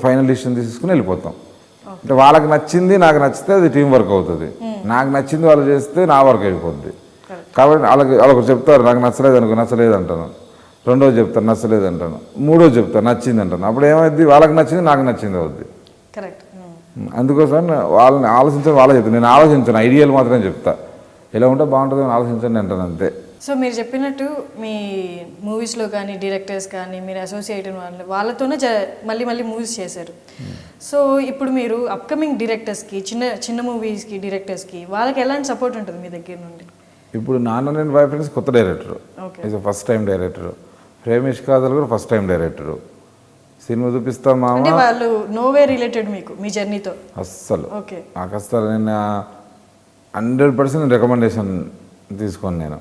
ఫైనల్ డిసిషన్ తీసుకుని వెళ్ళిపోతాం. అంటే వాళ్ళకి నచ్చింది నాకు నచ్చితే అది టీం వర్క్ అవుతుంది, నాకు నచ్చింది వాళ్ళు చేస్తే నా వర్క్ అయిపోద్ది. కాబట్టి వాళ్ళకి చెప్తారు నాకు నచ్చలేదు అంటాను, రెండోది చెప్తాను నచ్చలేదు అంటాను, మూడోది చెప్తాను నచ్చింది అంటాను. అప్పుడు ఏమైంది, వాళ్ళకి నచ్చింది నాకు నచ్చింది అవుద్ది. కరెక్ట్. అందుకోసం వాళ్ళని ఆలోచించని వాళ్ళే చెప్తాను, నేను ఆలోచించాను, ఐడియాలు మాత్రమే చెప్తా, ఎలా ఉంటే బాగుంటుంది అని ఆలోచించండి అంటాను అంతే. సో మీరు చెప్పినట్టు మీ మూవీస్లో కానీ డైరెక్టర్స్ కానీ మీరు అసోసియేట్ వాళ్ళతోనే మళ్ళీ మూవీస్ చేశారు. సో ఇప్పుడు మీరు అప్కమింగ్ డైరెక్టర్స్కి చిన్న మూవీస్కి డైరెక్టర్స్కి వాళ్ళకి ఎలాంటి సపోర్ట్ ఉంటుంది మీ దగ్గర నుండి? ఇప్పుడు నేను బాయ్ ఫ్రెండ్స్ కొత్త director, is first time director. ప్రేమిష్ కాదలు కూడా ఫస్ట్ టైం డైరెక్టరు. సినిమా చూపిస్తా మామ, వాళ్ళు నోవే రిలేటెడ్ మీకు మీ జర్నీతో అస్సలు. నాకు అస్సలు నేను 100% రికమెండేషన్ తీసుకోను. నేను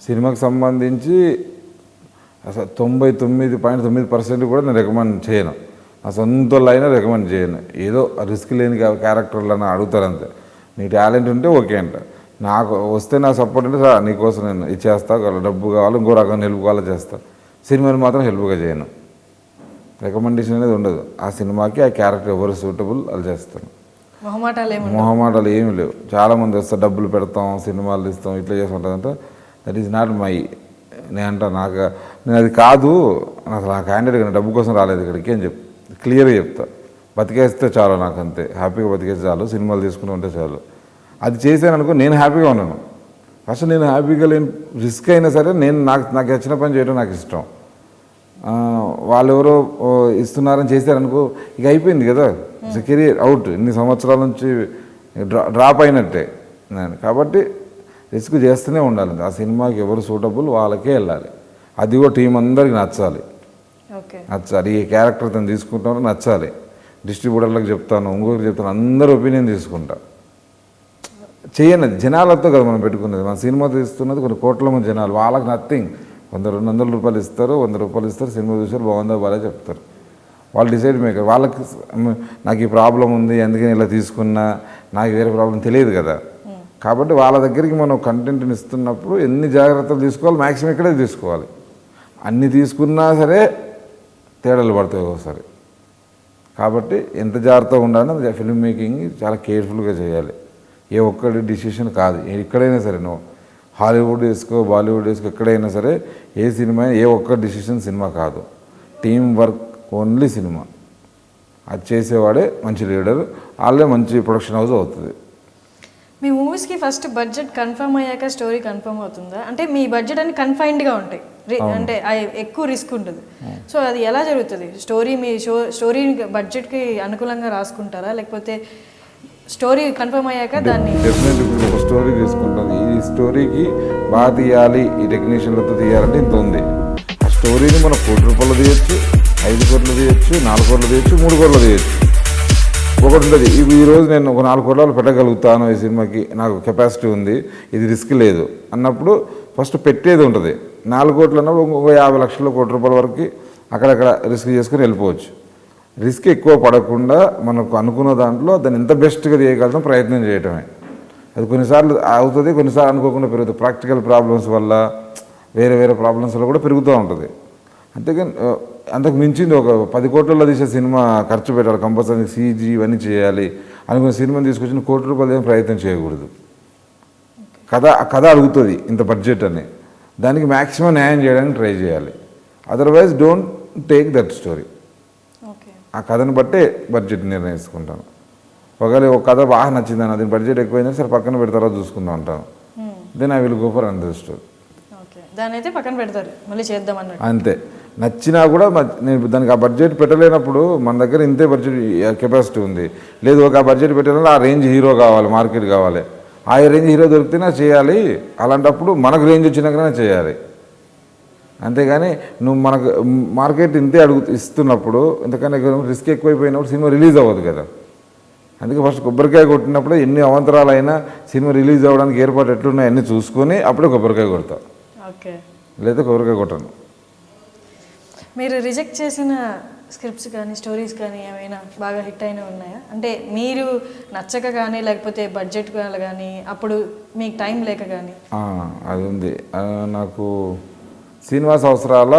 సినిమాకి సంబంధించి అసలు 99.9% కూడా నేను రికమెండ్ చేయను. నా సొంత అయినా రికమెండ్ చేయను. ఏదో రిస్క్ లేని క్యారెక్టర్లను అడుగుతారు అంతే. నీ టాలెంట్ ఉంటే ఓకే అంట, నాకు వస్తే నా సపోర్ట్ అంటే నీకోసం నేను ఇచ్చేస్తా, డబ్బు కావాలి ఇంకో రకం హెల్ప్ కావాలో చేస్తా. సినిమాని మాత్రం హెల్ప్గా చేయను, రికమెండేషన్ అనేది ఉండదు. ఆ సినిమాకి ఆ క్యారెక్టర్ ఎవరు సూటబుల్ అది చేస్తాను. మొహమాటాలు ఏమీ లేవు. చాలామంది వస్తారు, డబ్బులు పెడతాం, సినిమాలు ఇస్తాం, ఇట్లా చేస్తుంటుందంటే దట్ ఈజ్ నాట్ మై. నేను అది కాదు, అసలు నా క్యాండిడేట్ కానీ డబ్బు కోసం రాలేదు ఇక్కడికి అని క్లియర్గా చెప్తా. బతికేస్తే చాలు, నాకు అంతే, హ్యాపీగా బతికేస్తే చాలు, సినిమాలు తీసుకుంటూ ఉంటే చాలు. అది చేశాను అనుకో, నేను హ్యాపీగా ఉన్నాను. ఫస్ట్ నేను హ్యాపీగా లేని రిస్క్ అయినా సరే నాకు నచ్చిన పని చేయడం నాకు ఇష్టం. వాళ్ళు ఎవరో ఇస్తున్నారని చేశారనుకో, ఇక అయిపోయింది కదా, కెరీర్ అవుట్. ఇన్ని సంవత్సరాల నుంచి డ్రాప్ అయినట్టే నేను. కాబట్టి రిస్క్ చేస్తూనే ఉండాలి. ఆ సినిమాకి ఎవరు సూటబుల్ వాళ్ళకే వెళ్ళాలి. అది కూడా టీం అందరికి నచ్చాలి. ఈ క్యారెక్టర్ తను తీసుకుంటానో నచ్చాలి. డిస్ట్రిబ్యూటర్లకు చెప్తాను, ఇంకొకరికి చెప్తాను, అందరూ ఒపీనియన్ తీసుకుంటా. చేయను, జనాలతో కదా మనం పెట్టుకునేది. మన సినిమా తీస్తున్నది కొన్ని కోట్ల మంది జనాలు, వాళ్ళకి నథింగ్. 100-200 రూపాయలు ఇస్తారు, 100 రూపాయలు ఇస్తారు, సినిమా చూసారు బాగుందా బాగా చెప్తారు. వాళ్ళు డిసైడ్ మేకర్. వాళ్ళకి నాకు ఈ ప్రాబ్లం ఉంది అందుకని ఇలా తీసుకున్నా, నాకు వేరే ప్రాబ్లం తెలియదు కదా. కాబట్టి వాళ్ళ దగ్గరికి మనం కంటెంట్ని ఇస్తున్నప్పుడు ఎన్ని జాగ్రత్తలు తీసుకోవాలి, మ్యాక్సిమం ఇక్కడే తీసుకోవాలి. అన్ని తీసుకున్నా సరే తేడాలు పడతాయి ఒకసారి. కాబట్టి ఎంత జాగ్రత్తగా ఉండాలని ఫిల్మ్ మేకింగ్ చాలా కేర్ఫుల్గా చేయాలి. ఏ ఒక్కటి డిసిషన్ కాదు. ఎక్కడైనా సరే నువ్వు హాలీవుడ్ వేసుకో, బాలీవుడ్ వేసుకో, ఎక్కడైనా సరే ఏ సినిమా ఏ ఒక్క డిసిషన్ సినిమా కాదు. Team work only cinema. అది చేసేవాడే మంచి లీడర్, వాళ్ళే మంచి ప్రొడక్షన్ హౌస్ అవుతుంది. మీ మూవీస్కి ఫస్ట్ బడ్జెట్ కన్ఫర్మ్ అయ్యాక స్టోరీ కన్ఫర్మ్ అవుతుందా? అంటే మీ బడ్జెట్ అన్ని కన్ఫైన్డ్గా ఉంటాయి, అంటే ఎక్కువ రిస్క్ ఉంటుంది. సో అది ఎలా జరుగుతుంది? మీ స్టోరీ బడ్జెట్కి అనుకూలంగా రాసుకుంటారా, లేకపోతే స్టోరీ కన్ఫర్మ్ అయ్యాక దాన్ని డెఫినెట్లీ ఒక స్టోరీ తీసుకుంటాను. ఈ స్టోరీకి బాగా తీయాలి, ఈ టెక్నీషియన్లతో తీయాలంటే ఇంత ఉంది. ఆ స్టోరీని మనం 1 కోటి రూపాయలు తీయచ్చు, 5 కోట్లు తీయచ్చు, 4 కోట్లు తీయచ్చు, 3 కోట్లు తీయచ్చు. ఒకటి ఉంటుంది, ఈరోజు నేను ఒక 4 కోట్లు పెట్టగలుగుతాను ఈ సినిమాకి, నాకు కెపాసిటీ ఉంది, ఇది రిస్క్ లేదు అన్నప్పుడు ఫస్ట్ పెట్టేది ఉంటుంది. 4 కోట్లు అన్నప్పుడు ఒక 50 లక్షలు, 1 కోటి రూపాయల వరకు అక్కడక్కడ రిస్క్ చేసుకుని వెళ్ళిపోవచ్చు. రిస్క్ ఎక్కువ పడకుండా మనకు అనుకున్న దాంట్లో దాన్ని ఎంత బెస్ట్గా చేయగలుగుతాం ప్రయత్నం చేయటమే. అది కొన్నిసార్లు అవుతుంది, కొన్నిసార్లు అనుకోకుండా పెరుగుతుంది. ప్రాక్టికల్ ప్రాబ్లమ్స్ వల్ల, వేరే వేరే ప్రాబ్లమ్స్ వల్ల కూడా పెరుగుతూ ఉంటుంది. అంతేకాని అంతకు మించింది ఒక 10 కోట్లలో తీసే సినిమా ఖర్చు పెట్టాలి, కంపల్సరీ సీజీ ఇవన్నీ చేయాలి అనుకున్న సినిమాని తీసుకొచ్చిన 1 కోటి రూపాయలు ఏం ప్రయత్నం చేయకూడదు. కథ అడుగుతుంది ఇంత బడ్జెట్ అని, దానికి మ్యాక్సిమం న్యాయం చేయడానికి ట్రై చేయాలి. Otherwise don't take that story. ఆ కథను బట్టే బడ్జెట్ నిర్ణయించుకుంటాను. ఒకవేళ ఒక కథ బాగా నచ్చిందని, అది బడ్జెట్ ఎక్కువైందని సరే పక్కన పెడతారో చూసుకుందాం అంటాను. Then I will go for another story. దాని అయితే పక్కన పెడతారు, మళ్ళీ చేద్దాం అన్నట్టు. అంతే. నచ్చినా కూడా నేను దానికి ఆ బడ్జెట్ పెట్టలేనప్పుడు మన దగ్గర ఇంతే బడ్జెట్ కెపాసిటీ ఉంది, లేదు ఒక బడ్జెట్ పెట్టాలంటే ఆ రేంజ్ హీరో కావాలి, మార్కెట్ కావాలి, ఆ రేంజ్ హీరో దొరికితేనే చేయాలి. అలాంటప్పుడు మనకు రేంజ్ వచ్చినాకనే చేయాలి. అంతేగాని నువ్వు మనకు మార్కెట్ ఇంతే ఇస్తున్నప్పుడు, ఎందుకంటే రిస్క్ ఎక్కువైపోయినప్పుడు సినిమా రిలీజ్ అవ్వదు కదా. అందుకే ఫస్ట్ కొబ్బరికాయ కొట్టినప్పుడు ఎన్ని అవంతరాలైనా సినిమా రిలీజ్ అవ్వడానికి ఏర్పాటు ఎట్లున్నాయి అన్నీ చూసుకొని అప్పుడే కొబ్బరికాయ కొడతా, లేదా కొబ్బరికాయ కొట్టాను. మీరు రిజెక్ట్ చేసిన స్క్రిప్ట్స్ కానీ స్టోరీస్ కానీ ఏమైనా బాగా హిట్ అయినవి ఉన్నాయా? అంటే మీరు నచ్చక కానీ, లేకపోతే బడ్జెట్ కానీ, అప్పుడు మీకు టైం లేక కానీ? అది ఉంది. నాకు శ్రీనివాస్ అవసరాల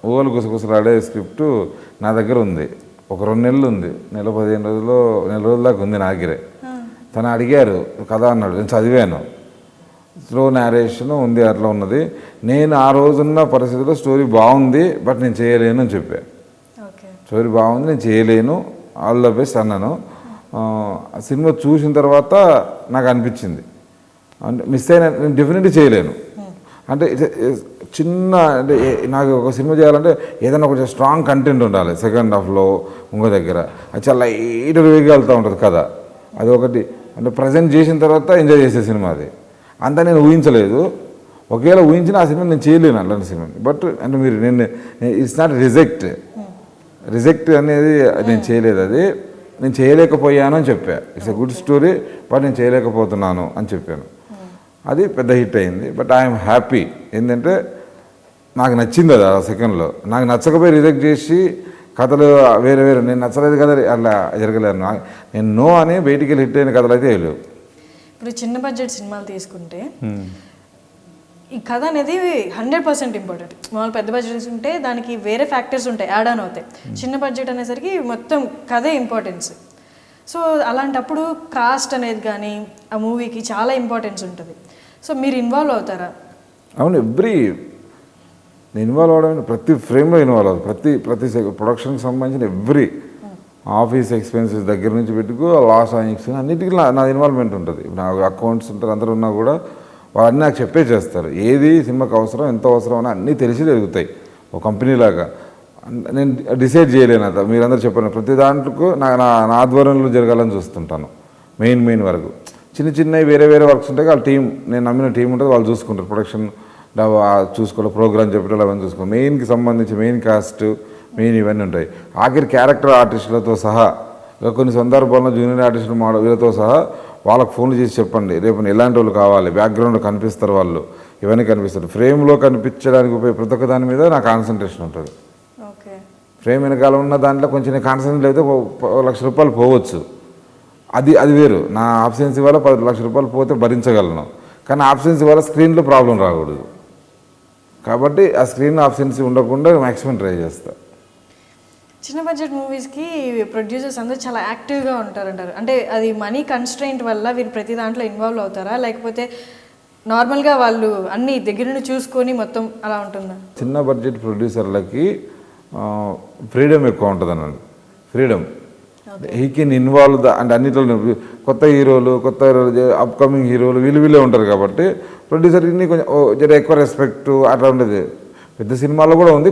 ఊహలు గుసగుసలాడే స్క్రిప్ట్ నా దగ్గర ఉంది. ఒక 2 నెలలు ఉంది, 15 రోజుల దాకా ఉంది నా దగ్గరే. తను అడిగారు కథ అన్నాడు, నేను చదివాను. స్లో నేరేషన్ ఉంది, అట్లా ఉన్నది. నేను ఆ రోజున్న పరిస్థితిలో స్టోరీ బాగుంది, బట్ నేను చేయలేను అని చెప్పాను. స్టోరీ బాగుంది, నేను చేయలేను, ఆల్ ద బెస్ట్ అన్నాను. సినిమా చూసిన తర్వాత నాకు అనిపించింది అంటే మిస్ అయినా నేను డెఫినెట్లీ చేయలేను. అంటే చిన్న అంటే నాకు ఒక సినిమా చేయాలంటే ఏదైనా కొంచెం స్ట్రాంగ్ కంటెంట్ ఉండాలి. సెకండ్ హాఫ్లో ఇంకో దగ్గర అది చాలా లైట్ వేగలుగుతూ ఉంటుంది కదా, అది ఒకటి. అంటే ప్రజెంట్ చేసిన తర్వాత ఎంజాయ్ చేసే సినిమా అది. అంతా నేను ఊహించలేదు. ఒకవేళ ఊహించిన ఆ సినిమా నేను చేయలేను అలాంటి సినిమాని. బట్ అంటే నేను ఇట్స్ నాట్ రిజెక్ట్ అనేది నేను చేయలేదు, అది నేను చేయలేకపోయాను అని చెప్పా. It's a good story, but నేను చేయలేకపోతున్నాను అని చెప్పాను. అది పెద్ద హిట్ అయింది. బట్ ఐఎమ్ హ్యాపీ, ఏంటంటే నాకు నచ్చింది అది. ఆ సెకండ్లో నాకు నచ్చకపోయి రిజెక్ట్ చేసి కథలు వేరే నేను నచ్చలేదు కదా అలా జరగలేదు. నేను నో అని బయటికి వెళ్ళి హిట్ అయిన కథలు అయితే లేవు. ఇప్పుడు చిన్న బడ్జెట్ సినిమాలు తీసుకుంటే ఈ కథ అనేది 100% ఇంపార్టెంట్. మామూలు పెద్ద బడ్జెట్స్ ఉంటే దానికి వేరే ఫ్యాక్టర్స్ ఉంటాయి, యాడ్ ఆన్ అవుతాయి. చిన్న బడ్జెట్ అనేసరికి మొత్తం కథే ఇంపార్టెన్స్. సో అలాంటప్పుడు కాస్ట్ అనేది కానీ ఆ మూవీకి చాలా ఇంపార్టెన్స్ ఉంటుంది. సో మీరు ఇన్వాల్వ్ అవుతారా? అవును, నేను ఇన్వాల్వ్ అవడం ప్రతి ఫ్రేమ్లో ఇన్వాల్వ్ అవుతుంది. ప్రతి ప్రొడక్షన్కి సంబంధించిన ఎవ్రీ ఆఫీస్ ఎక్స్పెన్సెస్ దగ్గర నుంచి పెట్టుకో లాస్ ఎక్స్పెన్స్ అన్నిటికీ నా ఇన్వాల్వ్మెంట్ ఉంటుంది. నా అకౌంట్స్ ఉంటారు, అందరూ ఉన్నా కూడా వాళ్ళన్నీ నాకు చెప్పే చేస్తారు. ఏది సినిమాకి అవసరం, ఎంత అవసరం అని అన్నీ తెలిసి జరుగుతాయి. ఒక కంపెనీలాగా నేను డిసైడ్ చేయలేను. అంత మీరందరూ చెప్పాను, ప్రతి దాంట్లో నా ఆధ్వర్యంలో జరగాలని చూస్తుంటాను. మెయిన్ వరకు చిన్నవి వేరే వర్క్స్ ఉంటాయి, వాళ్ళ టీం, నేను నమ్మిన టీం ఉంటుంది, వాళ్ళు చూసుకుంటారు. ప్రొడక్షన్ చూసుకోవాలి, ప్రోగ్రామ్ చెప్పడం అవన్నీ చూసుకోవాలి. మెయిన్కి సంబంధించి మెయిన్ కాస్ట్, మెయిన్ ఇవన్నీ ఉంటాయి. ఆఖరి క్యారెక్టర్ ఆర్టిస్టులతో సహా, కొన్ని సందర్భాల్లో జూనియర్ ఆర్టిస్టులు వీళ్ళతో సహా వాళ్ళకి ఫోన్లు చేసి చెప్పండి, రేపు ఎలాంటి వాళ్ళు కావాలి, బ్యాక్గ్రౌండ్లో కనిపిస్తారు వాళ్ళు, ఇవన్నీ కనిపిస్తారు. ఫ్రేమ్లో కనిపించడానికి ప్రతి ఒక్క దాని మీద నా కాన్సన్ట్రేషన్ ఉంటుంది. ఫ్రేమ్ వెనకాల ఉన్న దాంట్లో కొంచెం కాన్సన్ట్రేట్ అయితే 1 లక్ష రూపాయలు పోవచ్చు, అది వేరు. నా ఆబ్సెన్సీ వల్ల 10 లక్షల రూపాయలు పోతే భరించగలను, కానీ ఆబ్సెన్సీ వల్ల స్క్రీన్లో ప్రాబ్లం రాకూడదు. కాబట్టి ఆ స్క్రీన్ ఆబ్సెన్సీ ఉండకుండా మ్యాక్సిమం ట్రై చేస్తా. చిన్న బడ్జెట్ మూవీస్కి ప్రొడ్యూసర్స్ అందరూ చాలా యాక్టివ్గా ఉంటారంటారు. అంటే అది మనీ కన్స్ట్రెయింట్ వల్ల వీరు ప్రతి దాంట్లో ఇన్వాల్వ్ అవుతారా, లేకపోతే నార్మల్గా వాళ్ళు అన్ని దగ్గర నుండి చూసుకొని మొత్తం అలా ఉంటుందా? చిన్న బడ్జెట్ ప్రొడ్యూసర్లకి ఫ్రీడమ్ ఎక్కువ ఉంటుంది అన్నది. ఫ్రీడమ్, హీ కెన్ ఇన్వాల్వ్ అంటే అన్నిట్లో కొత్త హీరోలు అప్కమింగ్ హీరోలు వీళ్ళే ఉంటారు. కాబట్టి ప్రొడ్యూసర్కి కొంచెం ఎక్కువ రెస్పెక్ట్ అట్లా ఉండేది. పెద్ద సినిమాల్లో కూడా ఉంది,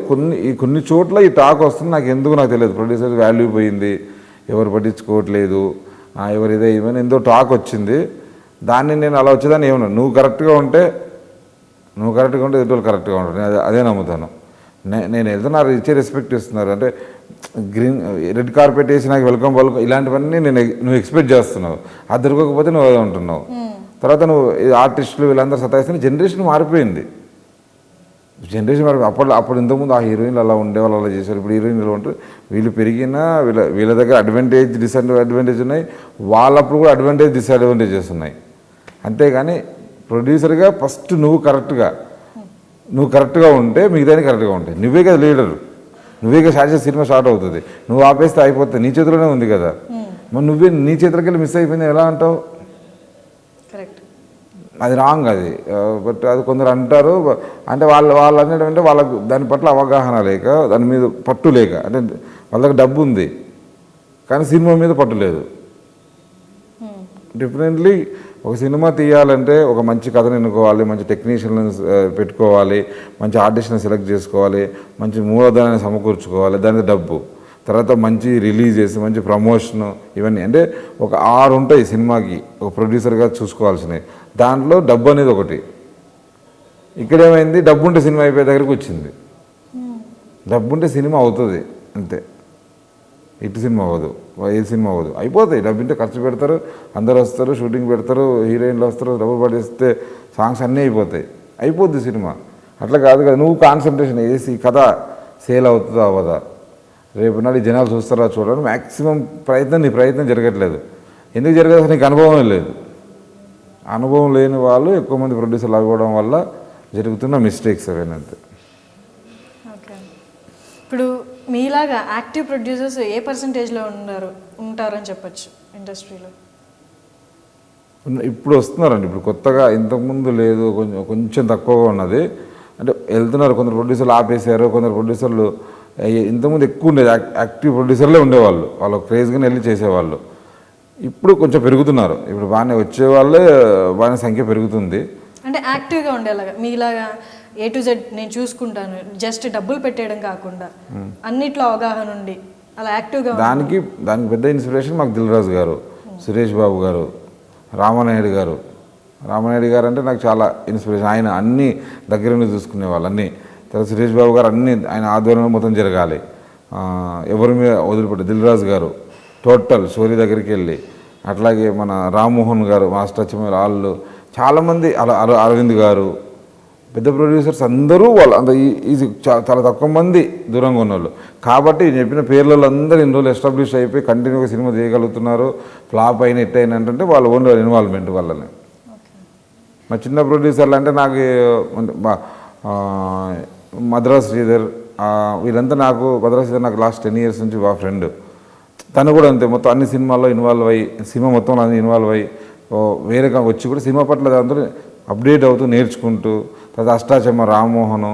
కొన్ని చోట్ల ఈ టాక్ వస్తుంది. నాకు తెలియదు, ప్రొడ్యూసర్ వాల్యూ పోయింది, ఎవరు పట్టించుకోవట్లేదు, ఎవరు ఇదే ఇవన్నీ ఎంతో టాక్ వచ్చింది. దాన్ని నేను అలా వచ్చేదాన్ని ఏమన్నా నువ్వు కరెక్ట్గా ఉంటే ఎదుటి కరెక్ట్గా ఉంటారు. నేను అదే నమ్ముతాను. నేను వెళ్తున్నారు ఇచ్చే రెస్పెక్ట్ ఇస్తున్నారు అంటే గ్రీన్ రెడ్ కార్పెట్ వేసి నాకు వెల్కమ్ ఇలాంటివన్నీ నువ్వు ఎక్స్పెక్ట్ చేస్తున్నావు. అది దొరకకపోతే నువ్వు అదే ఉంటున్నావు. తర్వాత నువ్వు ఆర్టిస్టులు వీళ్ళందరూ సతాయిస్తున్న జనరేషన్ మారిపోయింది. అప్పుడు ఇంతకుముందు ఆ హీరోయిన్లు అలా ఉండేవాళ్ళు, అలా చేశారు. ఇప్పుడు హీరోయిన్లు ఎలా ఉంటారు, వీళ్ళు పెరిగినా వీళ్ళ దగ్గర అడ్వాంటేజ్ డిసడ్వాంటేజ్ ఉన్నాయి. వాళ్ళప్పుడు కూడా అడ్వాంటేజ్ డిసడ్వాంటేజెస్ ఉన్నాయి. అంతేగాని ప్రొడ్యూసర్గా ఫస్ట్ నువ్వు కరెక్ట్గా ఉంటే మిగతాని కరెక్ట్గా ఉంటాయి. నువ్వే కదా లీడరు, నువ్వే కదా స్టార్ట్ చేసి సినిమా స్టార్ట్ అవుతుంది. నువ్వు ఆపేస్తే అయిపోతుంది, నీ చేతిలోనే ఉంది కదా. మరి నువ్వే నీ చేతులకి వెళ్ళి మిస్ అయిపోయింది ఎలా అంటావు? అది రాంగ్ అది. బట్ అది కొందరు అంటారు. అంటే వాళ్ళు అనేటంటే వాళ్ళకు దాని పట్ల అవగాహన లేక, దాని మీద పట్టు లేక, అంటే వాళ్ళకి డబ్బు ఉంది కానీ సినిమా మీద పట్టు లేదు. డిఫరెంట్లీ ఒక సినిమా తీయాలంటే ఒక మంచి కథను ఎన్నుకోవాలి, మంచి టెక్నీషియన్లను పెట్టుకోవాలి, మంచి ఆర్టిస్ట్ని సెలెక్ట్ చేసుకోవాలి, మంచి మూలధనాన్ని సమకూర్చుకోవాలి, దాని డబ్బు, తర్వాత మంచి రిలీజ్ చేసి మంచి ప్రమోషను, ఇవన్నీ అంటే ఒక 6 ఉంటాయి సినిమాకి ఒక ప్రొడ్యూసర్గా చూసుకోవాల్సినవి. దాంట్లో డబ్బు అనేది ఒకటి. ఇక్కడేమైంది, డబ్బు ఉంటే సినిమా అయిపోయే దగ్గరికి వచ్చింది. డబ్బు ఉంటే సినిమా అవుతుంది అంతే, ఇటు సినిమా అవ్వదు, ఏ సినిమా అవ్వదు. అయిపోతాయి, డబ్బు ఉంటే ఖర్చు పెడతారు, అందరు వస్తారు, షూటింగ్ పెడతారు, హీరోయిన్లు వస్తారు, డబ్బులు పడేస్తే సాంగ్స్ అన్నీ అయిపోద్ది సినిమా. అట్లా కాదు కదా, నువ్వు కాన్సన్ట్రేషన్ వేసి కథ సేల్ అవుతుందా అవ్వదా, రేపు నాడు జనాలు చూస్తారా చూడాలని మ్యాక్సిమం నీ ప్రయత్నం జరగట్లేదు. ఎందుకు జరగదు? అసలు నీకు అనుభవం లేదు. అనుభవం లేని వాళ్ళు ఎక్కువ మంది ప్రొడ్యూసర్లు అవ్వడం వల్ల జరుగుతున్న మిస్టేక్స్ అవేనంతే. ఓకే, ఇప్పుడు మీలాగా యాక్టివ్ ప్రొడ్యూసర్స్ ఏ పర్సంటేజ్లో ఉంటారని చెప్పచ్చు ఇండస్ట్రీలో? ఇప్పుడు వస్తున్నారండి, ఇప్పుడు కొత్తగా, ఇంతకుముందు లేదు, కొంచెం తక్కువగా ఉన్నది. అంటే వెళ్తున్నారు, కొందరు ప్రొడ్యూసర్లు ఆపేశారు, కొందరు ప్రొడ్యూసర్లు ఇంతకుముందు ఎక్కువ ఉండేది, యాక్టివ్ ప్రొడ్యూసర్లే ఉండేవాళ్ళు, వాళ్ళు క్రేజ్గానే వెళ్ళి చేసేవాళ్ళు. ఇప్పుడు కొంచెం పెరుగుతున్నారు, ఇప్పుడు బాగానే వచ్చేవాళ్ళే బాగానే సంఖ్య పెరుగుతుంది. అంటే యాక్టివ్గా ఉండేలాగా మీలాగా A to Z నేను చూసుకుంటాను, జస్ట్ డబ్బులు పెట్టేయడం కాకుండా అన్నిట్లో అవగాహన ఉండి అలా యాక్టివ్గా. దానికి పెద్ద ఇన్స్పిరేషన్ మాకు దిల్ రాజు గారు, సురేష్ బాబు గారు, రామానాయుడు గారు అంటే నాకు చాలా ఇన్స్పిరేషన్. ఆయన అన్నీ దగ్గర నుండి చూసుకునేవాళ్ళు అన్నీ. తర్వాత సురేష్ బాబు గారు అన్నీ ఆయన ఆధ్వర్యంలో మొత్తం జరగాలి, ఎవరి మీద వదిలిపెట్టారు. దిల్ రాజు గారు టోటల్ స్టోరీ దగ్గరికి వెళ్ళి, అట్లాగే మన రామ్మోహన్ గారు, మాస్టర్ అచ్చమ్మ వాళ్ళు, చాలామంది అరవింద్ గారు, పెద్ద ప్రొడ్యూసర్స్ అందరూ వాళ్ళు అంత ఈజీ, చాలా తక్కువ మంది దూరంగా ఉన్నవాళ్ళు. కాబట్టి చెప్పిన పేర్లలో అందరూ ఇన్ని రోజులు ఎస్టాబ్లిష్ అయిపోయి కంటిన్యూగా సినిమా చేయగలుగుతున్నారు. ఫ్లాప్ అయిన హిట్ అయిన అంటే వాళ్ళ ఓన్ ఇన్వాల్వ్మెంట్ వల్లనే. మా చిన్న ప్రొడ్యూసర్లు అంటే నాకు మద్రాస్ శ్రీధర్, వీళ్ళంతా నాకు మద్రాస్ శ్రీధర్ నాకు లాస్ట్ 10 years నుంచి బాగా ఫ్రెండ్. తను కూడా అంతే, మొత్తం అన్ని సినిమాల్లో ఇన్వాల్వ్ అయ్యి, సినిమా మొత్తం అన్ని ఇన్వాల్వ్ అయ్యి, వేరే వచ్చి కూడా సినిమా పట్ల దాంతో అప్డేట్ అవుతూ నేర్చుకుంటూ. తర్వాత అష్టాచమ్మ రామ్మోహను,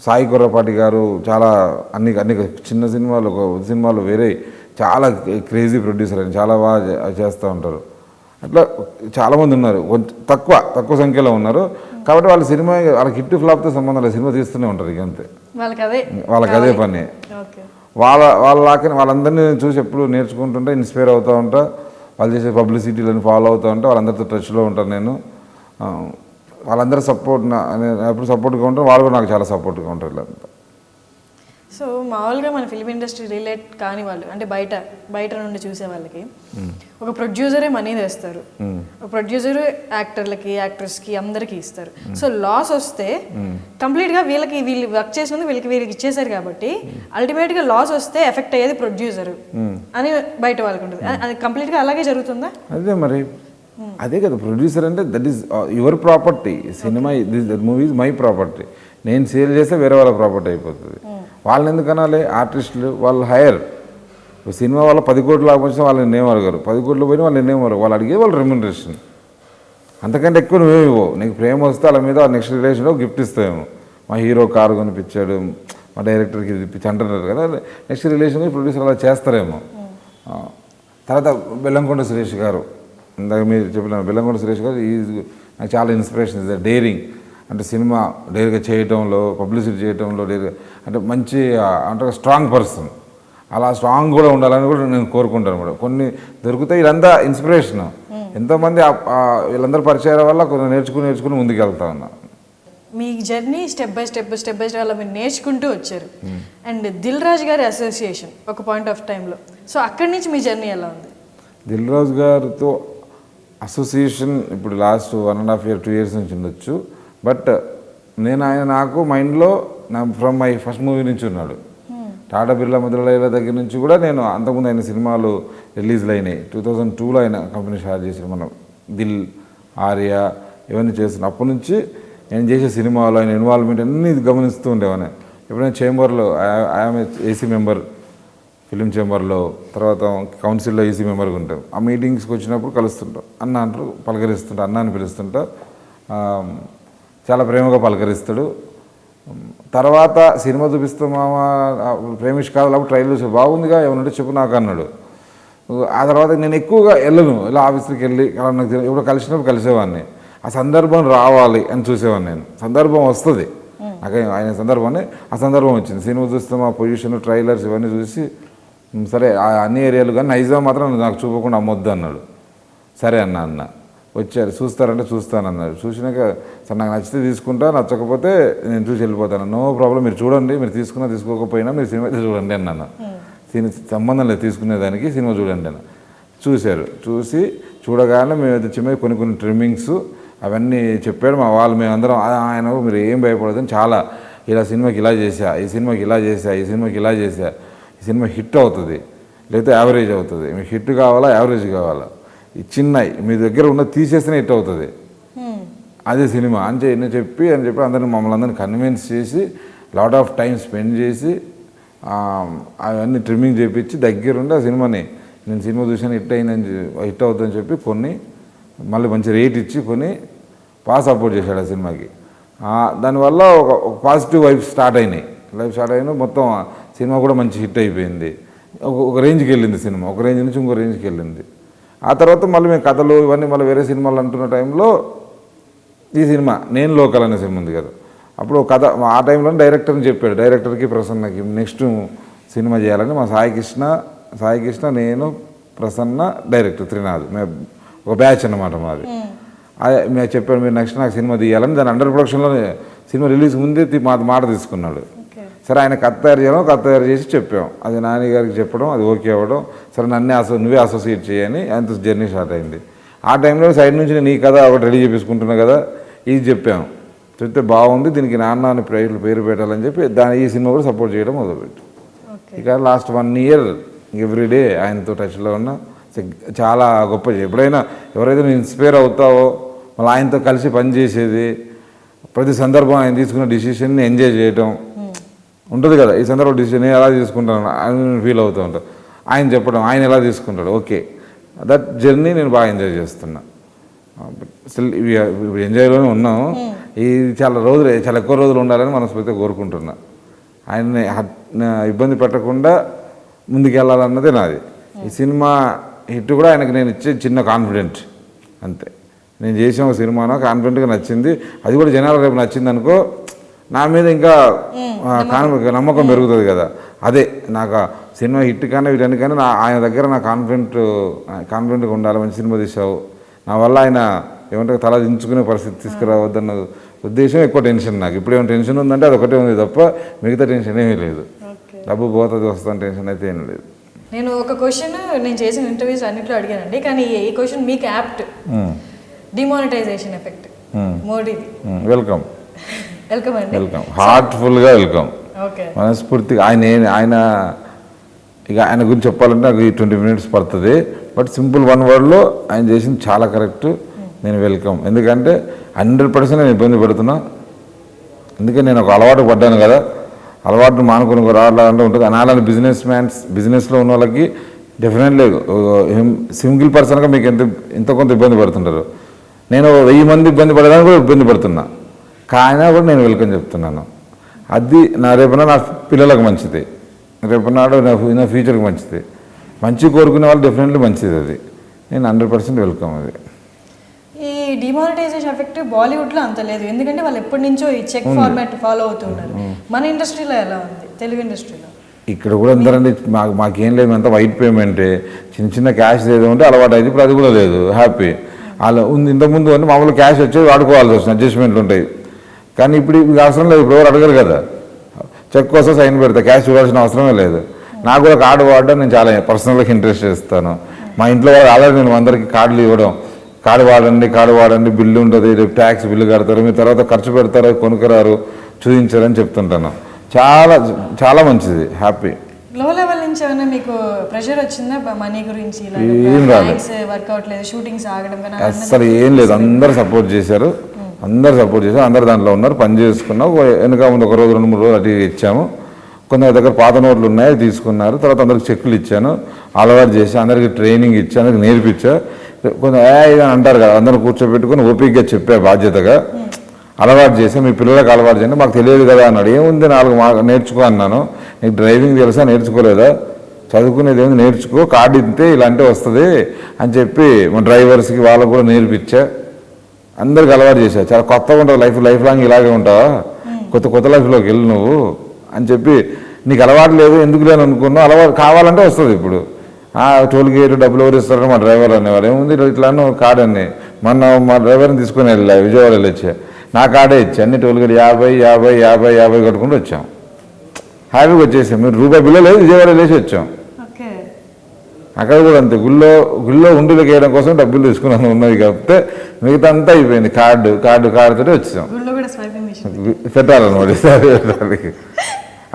సాయి కుర్రపాటి గారు, చాలా అన్ని చిన్న సినిమాలు వేరే చాలా క్రేజీ ప్రొడ్యూసర్ అని చాలా బాగా చేస్తూ ఉంటారు. అట్లా చాలామంది ఉన్నారు, కొంచెం తక్కువ సంఖ్యలో ఉన్నారు. కాబట్టి వాళ్ళ సినిమా వాళ్ళకి హిట్ ఫ్లాప్తో సంబంధం లేదు, సినిమా తీస్తూనే ఉంటారు. ఇక అంతే, వాళ్ళకి అదే పని. వాళ్ళందరినీ చూసి ఎప్పుడు నేర్చుకుంటుంటే ఇన్స్పైర్ అవుతూ ఉంటా. వాళ్ళు చేసే పబ్లిసిటీలను ఫాలో అవుతూ ఉంటా, వాళ్ళందరితో టచ్లో ఉంటాను నేను. వాళ్ళందరూ ఎప్పుడు సపోర్ట్గా ఉంటారు, వాళ్ళు కూడా నాకు చాలా సపోర్ట్గా ఉంటారు. వీళ్ళంతా. సో మామూలుగా మన ఫిల్మ్ ఇండస్ట్రీ రిలేట్ కాని వాళ్ళు, అంటే బయట నుండి చూసే వాళ్ళకి ఒక ప్రొడ్యూసరే మనీ తెస్తారు, ఒక ప్రొడ్యూసర్ యాక్టర్లకి యాక్ట్రెస్కి అందరికీ ఇస్తారు. సో లాస్ వస్తే కంప్లీట్గా వీళ్ళు వర్క్ చేసినందుకు వీళ్ళకి ఇచ్చేసారు కాబట్టి అల్టిమేట్గా లాస్ వస్తే ఎఫెక్ట్ అయ్యేది ప్రొడ్యూసర్ అని బయట వాళ్ళకి ఉంటుంది. అది కంప్లీట్గా అలాగే జరుగుతుందా? అదే మరి, అదే కదా ప్రొడ్యూసర్ అంటే, that is your property. Cinema movie is my property. నేను సేల్ చేస్తే వేరే వాళ్ళ ప్రాపర్టీ అయిపోతుంది. వాళ్ళని ఎందుకు అనాలి? ఆర్టిస్టులు వాళ్ళు హైయర్. సినిమా వాళ్ళ 10 కోట్లు లాభం వచ్చినా వాళ్ళని నేమ్ అడగారు, 10 కోట్లు పోయినా వాళ్ళు నేమ్ అడగారు. వాళ్ళు అడిగే వాళ్ళు రెమ్యునరేషన్, అంతకంటే ఎక్కువ నువ్వేమి ఇవ్వవు. నీకు ప్రేమ వస్తే వాళ్ళ మీద నెక్స్ట్ రిలేషన్లో గిఫ్ట్ ఇస్తావేమో. మా హీరో కారు కొనిపించాడు, మా డైరెక్టర్కి ఇది ఇప్పించి అంటున్నారు కదా, నెక్స్ట్ రిలేషన్లో ప్రొడ్యూసర్ అలా చేస్తారేమో. తర్వాత బెల్లంకొండ సురేష్ గారు, ఇందాక మీరు చెప్పిన బెల్లంకొండ సురేష్ గారు నాకు చాలా ఇన్స్పిరేషన్. ఇస్ డేరింగ్, అంటే సినిమా డైరెక్ట్గా చేయటంలో, పబ్లిసిటీ చేయటంలో అంటే మంచి అంటే స్ట్రాంగ్ పర్సన్. అలా స్ట్రాంగ్ కూడా ఉండాలని కూడా నేను కోరుకుంటాను. కూడా కొన్ని దొరుకుతాయి, ఇదంతా ఇన్స్పిరేషన్. ఎంతోమంది వీళ్ళందరూ పరిచయాల వల్ల కొంచెం నేర్చుకుని ముందుకు వెళ్తా ఉన్నా. మీ జర్నీ స్టెప్ బై స్టెప్ అలా మీరు నేర్చుకుంటూ వచ్చారు. అండ్ దిల్ రాజు గారి అసోసియేషన్ ఒక పాయింట్ ఆఫ్ టైంలో, సో అక్కడి నుంచి మీ జర్నీ ఎలా ఉంది? దిల్ రాజు గారితో అసోసియేషన్ ఇప్పుడు లాస్ట్ 1.5 year 2 years నుంచి ఉండొచ్చు. బట్ నాకు మైండ్లో ఫ్రమ్ మై ఫస్ట్ మూవీ నుంచి ఉన్నాడు. టాటా బిర్లా ముద్రలైల దగ్గర నుంచి కూడా నేను అంతకుముందు ఆయన సినిమాలు రిలీజ్లు అయినాయి. 2002లో ఆయన కంపెనీ స్టార్ట్ చేసిన మనం దిల్, ఆర్య ఇవన్నీ చేస్తున్నాం. అప్పటి నుంచి నేను చేసే సినిమాలో ఆయన ఇన్వాల్వ్మెంట్ అన్నీ గమనిస్తూ ఉండేవాడిని. ఎప్పుడైనా చేంబర్లో ఐఎమ్ ఏసీ మెంబర్ ఫిలిం చేంబర్లో, తర్వాత కౌన్సిల్లో ఏసీ మెంబర్గా ఉంటాం. ఆ మీటింగ్స్కి వచ్చినప్పుడు కలుస్తుంటాం. అన్న అంటారు, పలకరిస్తుంటా, అన్న అని పిలుస్తుంటా. చాలా ప్రేమగా పలకరిస్తాడు. తర్వాత సినిమా చూపిస్తామా ప్రేమిష్ కాదు ట్రైల్ చూసి బాగుందిగా ఏమన్నా చెప్పు నాకు అన్నాడు. ఆ తర్వాత నేను ఎక్కువగా వెళ్ళను, ఇలా ఆఫీస్కి వెళ్ళి నాకు ఎప్పుడు కలిసినప్పుడు కలిసేవాడిని. ఆ సందర్భం రావాలి అని చూసేవాడిని నేను. సందర్భం వస్తుంది నాకు, ఆయన సందర్భాన్ని ఆ సందర్భం వచ్చింది. సినిమా చూస్తాం, ఆ పొజిషన్, ట్రైలర్స్ ఇవన్నీ చూసి సరే అన్ని ఏరియాలు కానీ నైజాం మాత్రం నాకు చూపకుండా అమ్మొద్దు అన్నాడు. సరే అన్న వచ్చారు, చూస్తారంటే చూస్తానన్నారు. చూసినాక సార్ నాకు నచ్చితే తీసుకుంటా, నచ్చకపోతే నేను చూసి వెళ్ళిపోతాను. నో ప్రాబ్లం, మీరు చూడండి, మీరు తీసుకున్నా తీసుకోకపోయినా మీరు సినిమా చూడండి అన్నాను. సంబంధం లేదు తీసుకునేదానికి, సినిమా చూడండి అన్న. చూశారు, చూసి చూడగానే మేము చిన్న కొన్ని ట్రిమ్మింగ్స్ అవన్నీ చెప్పాడు. మా వాళ్ళు మేమందరం ఆయన మీరు ఏం భయపడదని, చాలా ఇలా సినిమాకి ఇలా చేసా, ఈ సినిమాకి ఇలా చేసా, ఈ సినిమాకి ఇలా చేసా, ఈ సినిమా హిట్ అవుతుంది లేకపోతే యావరేజ్ అవుతుంది, మీకు హిట్ కావాలా యావరేజ్ కావాలా, ఈ చిన్నవి మీ దగ్గర ఉన్న తీసేస్తేనే హిట్ అవుతుంది, అదే సినిమా అని చెప్పి అందరిని మమ్మల్ని అందరినీ కన్విన్స్ చేసి లాట్ ఆఫ్ టైం స్పెండ్ చేసి అవన్నీ ట్రిమ్మింగ్ చేయించి దగ్గరుండి ఆ సినిమాని నేను సినిమా చూసాను హిట్ అవుతుందని చెప్పి కొన్ని మళ్ళీ మంచి రేట్ ఇచ్చి కొన్ని బాగా సపోర్ట్ చేశాడు ఆ సినిమాకి. దానివల్ల ఒక పాజిటివ్ వైబ్స్ స్టార్ట్ అయినాయి. మొత్తం సినిమా కూడా మంచి హిట్ అయిపోయింది. ఒక రేంజ్కి వెళ్ళింది సినిమా, ఒక రేంజ్ నుంచి ఇంకో రేంజ్కి వెళ్ళింది. ఆ తర్వాత మళ్ళీ మేము కథలు ఇవన్నీ మళ్ళీ వేరే సినిమాలు అంటున్న టైంలో ఈ సినిమా నేను లోకల్ అనే సినిమా ఉంది కదా, అప్పుడు కథ ఆ టైంలో డైరెక్టర్ని చెప్పాడు, డైరెక్టర్కి ప్రసన్నకి నెక్స్ట్ సినిమా చేయాలని. మా సాయి కృష్ణ నేను ప్రసన్న డైరెక్టర్ త్రినాథ్, మేము ఒక బ్యాచ్ అన్నమాట మాది. మేము చెప్పాడు మీరు నెక్స్ట్ నాకు సినిమా తీయాలని. దాని అండర్ ప్రొడక్షన్లోనే సినిమా రిలీజ్ ముందే మాట తీసుకున్నాడు. సరే ఆయన కథ తయారు చేసి చెప్పాం. అది నాని గారికి చెప్పడం, అది ఓకే అవ్వడం, సరే నువ్వే అసోసియేట్ చేయని అంత జర్నీ స్టార్ట్ అయింది. ఆ టైంలో సైడ్ నుంచి నేను ఈ కథ ఒకటి రెడీ చేపించుకుంటున్నా కదా, ఇది చెప్పాము. చెప్తే బాగుంది, దీనికి నాన్న అని పేరు పెట్టాలని చెప్పి ఈ సినిమా కూడా సపోర్ట్ చేయడం మొదలుపెట్టు. ఇక లాస్ట్ 1 year ఎవ్రీడే ఆయనతో టచ్లో ఉన్నా. చాలా గొప్ప. ఎప్పుడైనా ఎవరైతే నువ్వు ఇన్స్పైర్ అవుతావో మళ్ళీ ఆయనతో కలిసి పనిచేసేది, ప్రతి సందర్భం ఆయన తీసుకున్న డిసిషన్ని ఎంజాయ్ చేయటం ఉంటుంది కదా. ఈ సందర్భం డిసిషన్ నేను ఎలా తీసుకుంటాను అని ఫీల్ అవుతూ ఉంటాను. ఆయన చెప్పడం, ఆయన ఎలా తీసుకుంటాడు, ఓకే దట్ జర్నీ నేను బాగా ఎంజాయ్ చేస్తున్నా. స్టిల్ ఇప్పుడు ఎంజాయ్లోనే ఉన్నాం. ఇది చాలా ఎక్కువ రోజులు ఉండాలని మనస్ఫూర్తిగా కోరుకుంటున్నా. ఆయన్ని ఇబ్బంది పెట్టకుండా ముందుకెళ్ళాలన్నదే నాది. ఈ సినిమా హిట్ కూడా ఆయనకు నేను ఇచ్చే చిన్న కాన్ఫిడెంట్ అంతే. నేను చేసిన ఒక సినిమానో కాన్ఫిడెంట్గా నచ్చింది, అది కూడా జనాలు రేపు నచ్చింది అనుకో, నా మీద ఇంకా నమ్మకం పెరుగుతుంది కదా. అదే నాకు సినిమా హిట్ కానీ వీటన్నికన్నా ఆయన దగ్గర నా కాన్ఫిడెంట్గా ఉండాలి. మంచి సినిమా తీసావు, నా వల్ల ఆయన ఏమంటే తల దించుకునే పరిస్థితి తీసుకురావద్దన్న ఉద్దేశం. ఎక్కువ టెన్షన్ నాకు ఇప్పుడు ఏమైనా టెన్షన్ ఉందంటే అది ఒకటే ఉంది తప్ప మిగతా టెన్షన్ ఏమీ లేదు. డబ్బు పోతుంది వస్తుంది టెన్షన్ అయితే ఏం లేదు. నేను ఒక క్వశ్చన్ నేను చేసిన ఇంటర్వ్యూస్ అన్నింటిలో అడిగానండి, కానీ ఈ క్వశ్చన్ మీకు యాప్ట్. డిమానిటైజేషన్ ఎఫెక్ట్ మోడీది. వెల్కమ్ అండి, వెల్కమ్, హార్ట్ఫుల్గా వెల్కమ్. మనస్ఫూర్తిగా ఆయన గురించి చెప్పాలంటే నాకు 20 minutes పడుతుంది. బట్ సింపుల్ 1 wordలో ఆయన చేసింది చాలా కరెక్ట్. నేను వెల్కమ్. ఎందుకంటే 100% నేను ఇబ్బంది పడుతున్నా. ఎందుకంటే నేను ఒక అలవాటు పడ్డాను కదా, అలవాటు మానుకుని రావాలంటే ఉంటుంది. అనాలని బిజినెస్లో ఉన్న వాళ్ళకి డెఫినెట్లీ సింగిల్ పర్సన్గా మీకు ఎంత కొంత ఇబ్బంది పడుతుంటారు. నేను 1000 మంది ఇబ్బంది పడడానికి కూడా ఇబ్బంది పడుతున్నా, కానీ కూడా నేను వెల్కమ్ చెప్తున్నాను. అది రేపన్నా నా పిల్లలకు మంచిది, రేపన్నాడు నా ఫ్యూచర్కి మంచిది. మంచి కోరుకునే వాళ్ళు డెఫినెట్లీ మంచిది. అది నేను 100% వెల్కమ్. అది ఈ డిమానిటైజేషన్ ఎఫెక్ట్ బాలీవుడ్లో అంత లేదు, ఎందుకంటే వాళ్ళు ఎప్పటి నుంచో ఈ చెక్ ఫార్మాట్ ఫాలో అవుతున్నారు. మన ఇండస్ట్రీలో ఎలా ఉంది, తెలుగు ఇండస్ట్రీలో? ఇక్కడ కూడా అందరండి మాకేం లేదు, అంతా వైట్ పేమెంటే, చిన్న చిన్న క్యాష్ ఏదో ఉంటే అలవాటు అయితే, ఇప్పుడు అది కూడా లేదు. హ్యాపీ అలా ఉంది. ఇంతకుముందు అంటే మామూలు క్యాష్ వచ్చేది వాడుకోవాల్సి వస్తుంది, అడ్జస్ట్మెంట్లు ఉంటాయి. కానీ ఇప్పుడు అవసరం లేదు, ఇప్పుడు ఎవరు అడగరు కదా. చెక్ కోసం సైన్ పెడతా, క్యాష్ చూడాల్సిన అవసరమే లేదు. నాకు కూడా కార్డు వాడడం నేను చాలా పర్సనల్గా ఇంట్రెస్ట్ చేస్తాను. మా ఇంట్లో వాళ్ళు ఆల్రెడీ నేను అందరికీ కార్డులు ఇవ్వడం, కార్డు వాడండి, బిల్లు ఉంటుంది, రేపు ట్యాక్స్ బిల్లు కడతారు, మీరు తర్వాత ఖర్చు పెడతారు, కొనుక్కరారు, చూపించారని చెప్తుంటాను. చాలా చాలా మంచిది, హ్యాపీ. లో లెవెల్ నుంచి ఏమైనా మీకు ప్రెషర్ వచ్చిందా మనీ గురించి? ఏం రాలేదు, వర్కౌట్ లేదు, షూటింగ్స్ ఆగడం కానీ అసలు ఏం లేదు. అందరు సపోర్ట్ చేశారు, అందరు దాంట్లో ఉన్నారు, పని చేసుకున్నాం. వెనుక ముందు ఒక రోజు 2-3 రోజులు అటు ఇచ్చాము. కొందరి దగ్గర పాత నోట్లు ఉన్నాయి, తీసుకున్నారు. తర్వాత అందరికి చెక్కులు ఇచ్చాను, అలవాటు చేసి అందరికి ట్రైనింగ్ ఇచ్చి అందరికి నేర్పించా. కొంచెం ఇదని అంటారు కదా, అందరూ కూర్చోబెట్టుకుని ఓపికగా చెప్పే బాధ్యతగా అలవాటు చేసి, మీ పిల్లలకు అలవాటు చేయండి. మాకు తెలియదు కదా అన్నాడు. ఏముంది 4 నేర్చుకో అన్నాను. నీకు డ్రైవింగ్ తెలుసా, నేర్చుకోలేదా, చదువుకునేది ఏముంది, నేర్చుకో, కార్డు ఇస్తే ఇలాంటి వస్తుంది అని చెప్పి మా డ్రైవర్స్కి వాళ్ళకు కూడా నేర్పించా. అందరికి అలవాటు చేశా. చాలా కొత్తగా ఉంటుంది లైఫ్ లాంగ్ ఇలాగే ఉంటావా, కొత్త లైఫ్లోకి వెళ్ళి నువ్వు అని చెప్పి, నీకు అలవాటు లేదు ఎందుకు లేని అనుకున్నావు, అలవాటు కావాలంటే వస్తుంది. ఇప్పుడు టోల్ గేట్ డబ్బులు ఎవరు ఇస్తారో మా డ్రైవర్ అనేవారు. ఏముంది ఇట్లాను కార్డు అని మా డ్రైవర్ని తీసుకుని వెళ్ళా, విజయవాడ వెళ్ళొచ్చా, నా కార్డే ఇచ్చా. అన్ని టోల్ గేట్ 50 కట్టుకుంటూ వచ్చాం. హ్యాపీగా వచ్చేసాం. మీరు రూపాయి బిల్లు లేదు, విజయవాడ వెళ్ళేసి వచ్చాం. అక్కడ కూడా అంతే, గుళ్ళో ఉండిలోకి వేయడం కోసం డబ్బులు తీసుకున్నాను ఉన్నది కాకపోతే, మిగతా అంతా అయిపోయింది. కార్డుతో వచ్చాం. పెట్టాలన్నమాట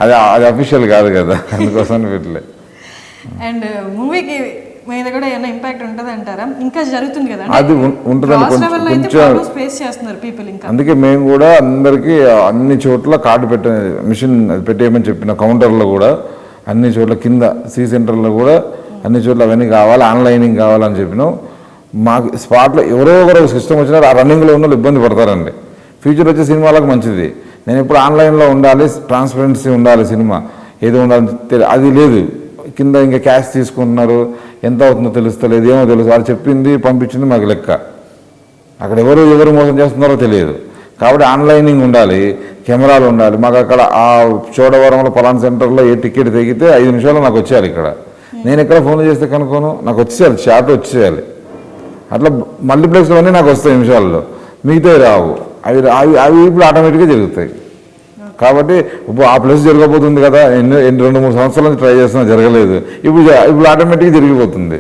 అది అఫీషియల్ కాదు కదా, అందుకోసం పెట్టలే. అండ్ మూవీకి మీద కూడా ఏమైనా ఇంపాక్ట్ ఉంటుంది అంటారా? ఇంకా జరుగుతుంది కదా, అది ఉంటుందని కొంచెం ఫేస్ చేస్తున్నారు పీపుల్. ఇంకా అందుకే మేము కూడా అందరికీ అన్ని చోట్ల కార్డు మిషన్ పెట్టేయమని చెప్పిన, కౌంటర్లో కూడా అన్ని చోట్ల, కింద సెంటర్లో కూడా అన్ని చోట్ల అవన్నీ కావాలి, ఆన్లైనింగ్ కావాలని చెప్పినాం. మాకు స్పాట్లో ఎవరో ఒకరు సిస్టమ్ వచ్చినా ఆ రన్నింగ్లో ఉన్న వాళ్ళు ఇబ్బంది పడతారండి. ఫ్యూచర్ వచ్చే సినిమాలకు మంచిది. నేను ఇప్పుడు ఆన్లైన్లో ఉండాలి, ట్రాన్స్పరెన్సీ ఉండాలి, సినిమా ఏదో ఉండాలి, అది లేదు. కింద ఇంకా క్యాష్ తీసుకుంటున్నారు, ఎంత అవుతుందో తెలుస్తలేదు, ఏమో తెలుసు. వాళ్ళు చెప్పింది పంపించింది మాకు లెక్క. అక్కడ ఎవరు మోసం చేస్తున్నారో తెలియదు. కాబట్టి ఆన్లైనింగ్ ఉండాలి, కెమెరాలు ఉండాలి. మాకు అక్కడ ఆ చోడవరంలో పలానా సెంటర్లో ఏ టికెట్ తెగితే 5 నిమిషాల్లో నాకు వచ్చేయాలి. ఇక్కడ నేను ఎక్కడ ఫోన్ చేస్తే కనుక్కోను, నాకు వచ్చేయాలి, షార్ట్ వచ్చేయాలి. అట్లా మల్టీప్లెక్స్లో అన్నీ నాకు వస్తాయి నిమిషాల్లో, మిగతా రావు. అవి ఇప్పుడు ఆటోమేటిక్గా జరుగుతాయి. కాబట్టి ఆ ప్లస్ జరగబోతుంది కదా, 2-3 సంవత్సరాల నుంచి ట్రై చేస్తున్నా, జరగలేదు. ఇప్పుడు ఆటోమేటిక్గా జరిగిపోతుంది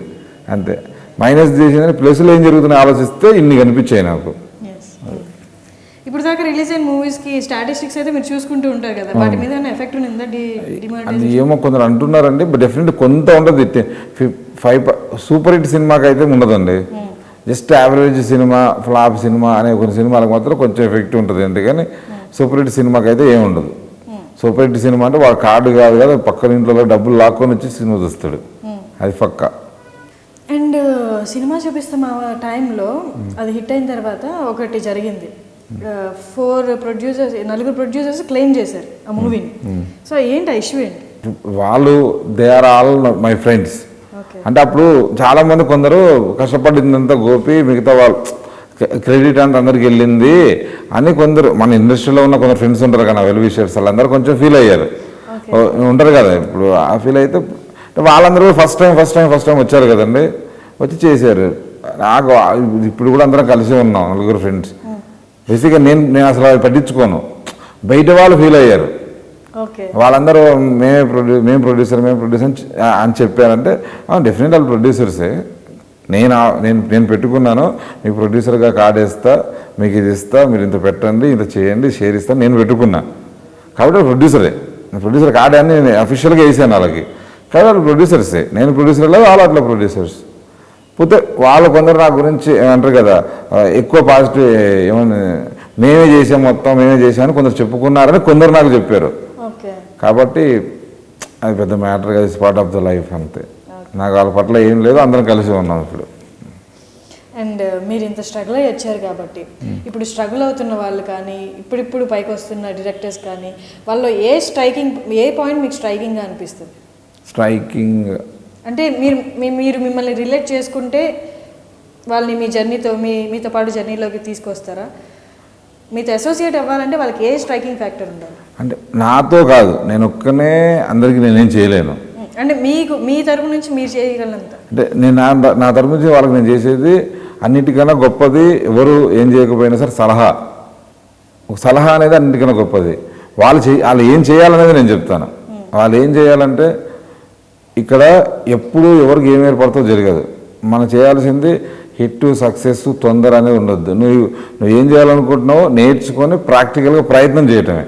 అంతే. మైనస్ చేసిందని ప్లస్లో ఏం జరుగుతుందని ఆలోచిస్తే ఇన్ని కనిపించాయి నాకు. ఇప్పుడు దాకా రిలీజ్ అయిన మూవీస్కి స్టాటిస్టిక్స్ అయితే మీరు చూసుకుంటూ ఉంటారు కదా, వాటి మీద ఎఫెక్ట్ ఉందా? అది ఏమో కొందరు అంటున్నారండి, బట్ డెఫినెట్లీ కొంత ఉండదు. 5 సూపర్ హిట్ సినిమాకి అయితే ఉండదండి. Just average cinema, flop cinema అనే కొన్ని సినిమాలకు మాత్రం కొంచెం ఎఫెక్ట్ ఉంటుంది. అందుకని సూపర్ హిట్ సినిమాకి అయితే ఏముండదు. సూపర్ హిట్ సినిమా అంటే వాడు కార్డు కాదు కదా, పక్కన ఇంట్లో డబ్బులు లాక్కొని వచ్చి సినిమా చూస్తాడు, అది పక్క. అండ్ సినిమా చూపిస్తాం ఆ టైంలో అది హిట్ అయిన తర్వాత ఒకటి జరిగింది. 4 ప్రొడ్యూసర్స్ క్లెయిమ్ చేశారు ఆ మూవీని. సో ఏంటి ఇష్యూ ఏంటి? వాళ్ళు they are all my friends. అంటే అప్పుడు చాలా మంది కొందరు కష్టపడిందంతా గోపి, మిగతా వాళ్ళు క్రెడిట్ అంతా అందరికి వెళ్ళింది అని కొందరు, మన ఇండస్ట్రీలో ఉన్న కొందరు ఫ్రెండ్స్ ఉంటారు కదా, వెల్ విషర్స్, వాళ్ళందరూ కొంచెం ఫీల్ అయ్యారు. ఉంటారు కదా, ఇప్పుడు ఆ ఫీల్ అయితే వాళ్ళందరూ ఫస్ట్ టైం వచ్చారు కదండి, వచ్చి చేశారు. నాకు ఇప్పుడు కూడా అందరం కలిసి ఉన్నాం, 4 ఫ్రెండ్స్. బేసిక్గా నేను అసలు అది పట్టించుకోను, బయట వాళ్ళు ఫీల్ అయ్యారు. వాళ్ళందరూ మేము ప్రొడ్యూసర్ అని చెప్పారంటే డెఫినెట్ వాళ్ళు ప్రొడ్యూసర్సే. నేను పెట్టుకున్నాను, మీకు ప్రొడ్యూసర్గా కార్డు వేస్తా, మీకు ఇది ఇస్తా, మీరు ఇంత పెట్టండి, ఇంత చేయండి, షేర్ ఇస్తాను, నేను పెట్టుకున్నా. కాబట్టి ప్రొడ్యూసరే, ప్రొడ్యూసర్ కార్డు అని నేను అఫీషియల్గా వేసాను వాళ్ళకి. కాబట్టి వాళ్ళు ప్రొడ్యూసర్సే, నేను ప్రొడ్యూసర్ లేదు, వాళ్ళు అట్లా ప్రొడ్యూసర్స్. పోతే వాళ్ళు కొందరు నా గురించి ఏమంటారు కదా, ఎక్కువ పాజిటివ్ ఏమని మేమే చేసాం, మొత్తం మేమే చేసామని కొందరు చెప్పుకున్నారని కొందరు నాకు చెప్పారు. కాబట్టి అది పెద్ద మ్యాటర్ కదా, it's part of the life అంతే. నాకు వాళ్ళ పట్ల ఏం లేదు, అందరం కలిసి ఉన్నాం ఇప్పుడు. అండ్ మీరు ఇంత స్ట్రగుల్ అయ్యి వచ్చారు కాబట్టి ఇప్పుడు స్ట్రగుల్ అవుతున్న వాళ్ళు కానీ, ఇప్పుడు పైకి వస్తున్న డైరెక్టర్స్ కానీ, వాళ్ళు ఏ పాయింట్ మీకు స్ట్రైకింగ్గా అనిపిస్తుంది? స్ట్రైకింగ్ అంటే మీరు మిమ్మల్ని రిలేట్ చేసుకుంటే వాళ్ళని మీ జర్నీతో మీతో పాటు జర్నీలోకి తీసుకొస్తారా? మీతో అసోసియేట్ అవ్వాలంటే వాళ్ళకి ఏ స్ట్రైకింగ్ ఫ్యాక్టర్ ఉండాలి? అంటే నాతో కాదు, నేను ఒక్కనే అందరికీ నేనేం చేయలేను. అంటే మీకు మీ తరపు నుంచి మీరు చేయగలంత. అంటే నేను నా తరపు నుంచి వాళ్ళకి నేను చేసేది అన్నిటికన్నా గొప్పది. ఎవరు ఏం చేయకపోయినా సరే సలహా, ఒక సలహా అనేది అన్నిటికన్నా గొప్పది. వాళ్ళు ఏం చేయాలనేది నేను చెప్తాను. వాళ్ళు ఏం చేయాలంటే ఇక్కడ ఎప్పుడు ఎవరికి ఏం ఏర్పడుతుందో జరగదు. మనం చేయాల్సింది హిట్ సక్సెస్ తొందర అనేది ఉండొద్దు. నువ్వు ఏం చేయాలనుకుంటున్నావో నేర్చుకొని ప్రాక్టికల్గా ప్రయత్నం చేయటమే.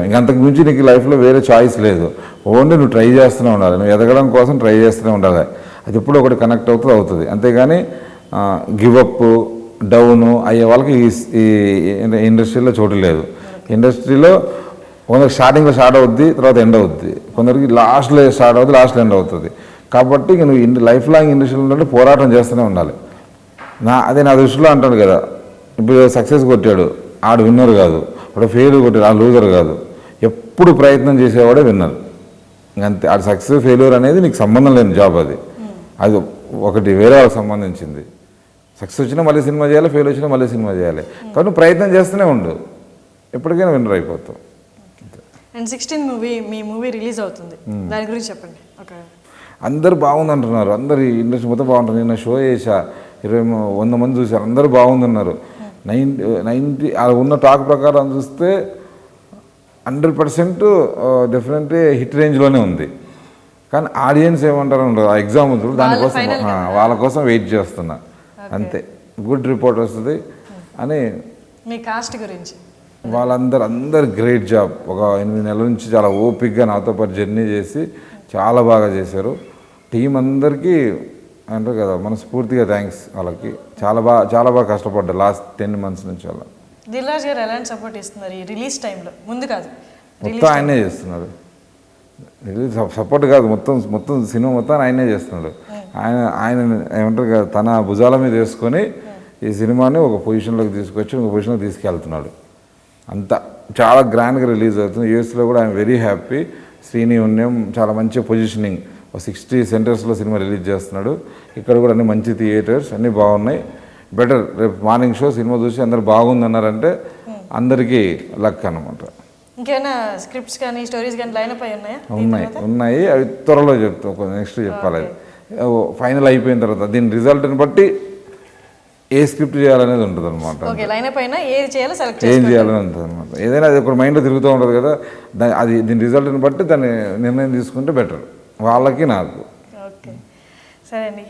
ఇంకంతకు మించి నీకు లైఫ్లో వేరే చాయిస్ లేదు. ఓన్లీ నువ్వు ట్రై చేస్తూనే ఉండాలి. నువ్వు ఎదగడం కోసం ట్రై చేస్తూనే ఉండాలి. అది ఎప్పుడు ఒకటి కనెక్ట్ అవుతుంది. అంతేగాని గివప్ డౌను అయ్యే వాళ్ళకి ఈ ఇండస్ట్రీలో చోటు లేదు. ఇండస్ట్రీలో కొందరికి స్టార్టింగ్లో స్టార్ట్ అవుద్ది, తర్వాత ఎండ్ అవుద్ది. కొందరికి లాస్ట్లో స్టార్ట్ అవుతుంది, లాస్ట్లో ఎండ్ అవుతుంది. కాబట్టి నువ్వు లైఫ్ లాంగ్ ఇండస్ట్రీలో ఉంటే పోరాటం చేస్తూనే ఉండాలి. అదే నా దృష్టిలో అంటాడు కదా, ఇప్పుడు సక్సెస్ కొట్టాడు ఆడు విన్నర్ కాదు, వాడు ఫెయిల్ కొట్టాడు ఆడు లూజర్ కాదు. ఎప్పుడు ప్రయత్నం చేసేవాడే విన్నర్. ఇంకంతే. ఆడు సక్సెస్ ఫెయిల్యూర్ అనేది నీకు సంబంధం లేని జాబ్. అది ఒకటి వేరే వాళ్ళకి సంబంధించింది. సక్సెస్ వచ్చినా మళ్ళీ సినిమా చేయాలి, ఫెయిల్ వచ్చినా మళ్ళీ సినిమా చేయాలి. కాబట్టి నువ్వు ప్రయత్నం చేస్తూనే ఉండు, ఎప్పటికైనా విన్నర్ అయిపోతావు. అండ్ 16 మీ మూవీ రిలీజ్ అవుతుంది, దాని గురించి చెప్పండి. అందరు బాగుందంటున్నారు, అందరు ఇండస్ట్రీ మొత్తం బాగుంటుంది. నేను షో చేశా, 100 మంది చూశారు, అందరూ బాగుందన్నారు. 90 ఉన్న టాక్ ప్రకారం చూస్తే 100% డెఫినెట్లీ హిట్ రేంజ్లోనే ఉంది. కానీ ఆడియన్స్ ఏమంటారో ఉండదు. ఆ ఎగ్జాంపుల్ దానికోసం వాళ్ళ కోసం వెయిట్ చేస్తున్నా అంతే. గుడ్ రిపోర్ట్ వస్తుంది అని. మీ కాస్ట్ గురించి అందరు గ్రేట్ జాబ్. ఒక 8 నెలల నుంచి చాలా ఓపిక్గా నాతో పాటు జర్నీ చేసి చాలా బాగా చేశారు. టీం అందరికీ అంటారు కదా, మనస్ఫూర్తిగా థ్యాంక్స్ వాళ్ళకి. చాలా బాగా కష్టపడ్డారు లాస్ట్ 10 months నుంచి. అలా దిల్ రాజు గారు ఎలాంటి సపోర్ట్ ఇస్తున్నారు ఈ రిలీజ్ టైంలో? ముందు కాదు, మొత్తం ఆయనే చేస్తున్నారు. రిలీజ్ సపోర్ట్ కాదు, మొత్తం సినిమా మొత్తం ఆయనే చేస్తున్నాడు. ఆయన ఏమంటారు కదా, తన భుజాల మీద వేసుకొని ఈ సినిమాని ఒక పొజిషన్లోకి తీసుకొచ్చి ఒక పొజిషన్లోకి తీసుకెళ్తున్నాడు. అంతా చాలా గ్రాండ్గా రిలీజ్ అవుతుంది. యూఎస్లో కూడా ఐఎమ్ వెరీ హ్యాపీ. శ్రీని ఉన్నం చాలా మంచి పొజిషనింగ్, 60 centersలో సినిమా రిలీజ్ చేస్తున్నాడు. ఇక్కడ కూడా అన్ని మంచి థియేటర్స్ అన్నీ బాగున్నాయి. బెటర్. రేపు మార్నింగ్ షో సినిమా చూసి అందరు బాగుందన్నారంటే అందరికీ లక్ అనమాట. ఇంకేమైనా స్క్రిప్ట్స్ కానీ స్టోరీస్ కానీ లైనప్ అయి ఉన్నాయా? ఉన్నాయి. అవి త్వరలో చెప్తాం, నెక్స్ట్ చెప్పాలి. ఫైనల్ అయిపోయిన తర్వాత దీని రిజల్ట్ని బట్టి ఏ స్క్రిప్ట్ చేయాలనేది ఉంటుంది అనమాట. ఏం చేయాలని ఉంటుంది అనమాట. ఏదైనా అది ఒక మైండ్లో తిరుగుతూ ఉంటుంది కదా, దీని రిజల్ట్ని బట్టి దాన్ని నిర్ణయం తీసుకుంటే బెటర్ వాళ్ళకి నాకు. ఓకే, సరే అండి.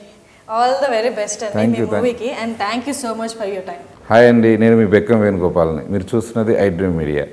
ఆల్ ద వెరీ బెస్ట్ అండి మీ మూవీకి, and thank you so much for your time. Hi అండి, నేను మీ బెక్కం వేణుగోపాల్ని. మీరు చూస్తున్నది ఐ డ్రీమ్ మీడియా.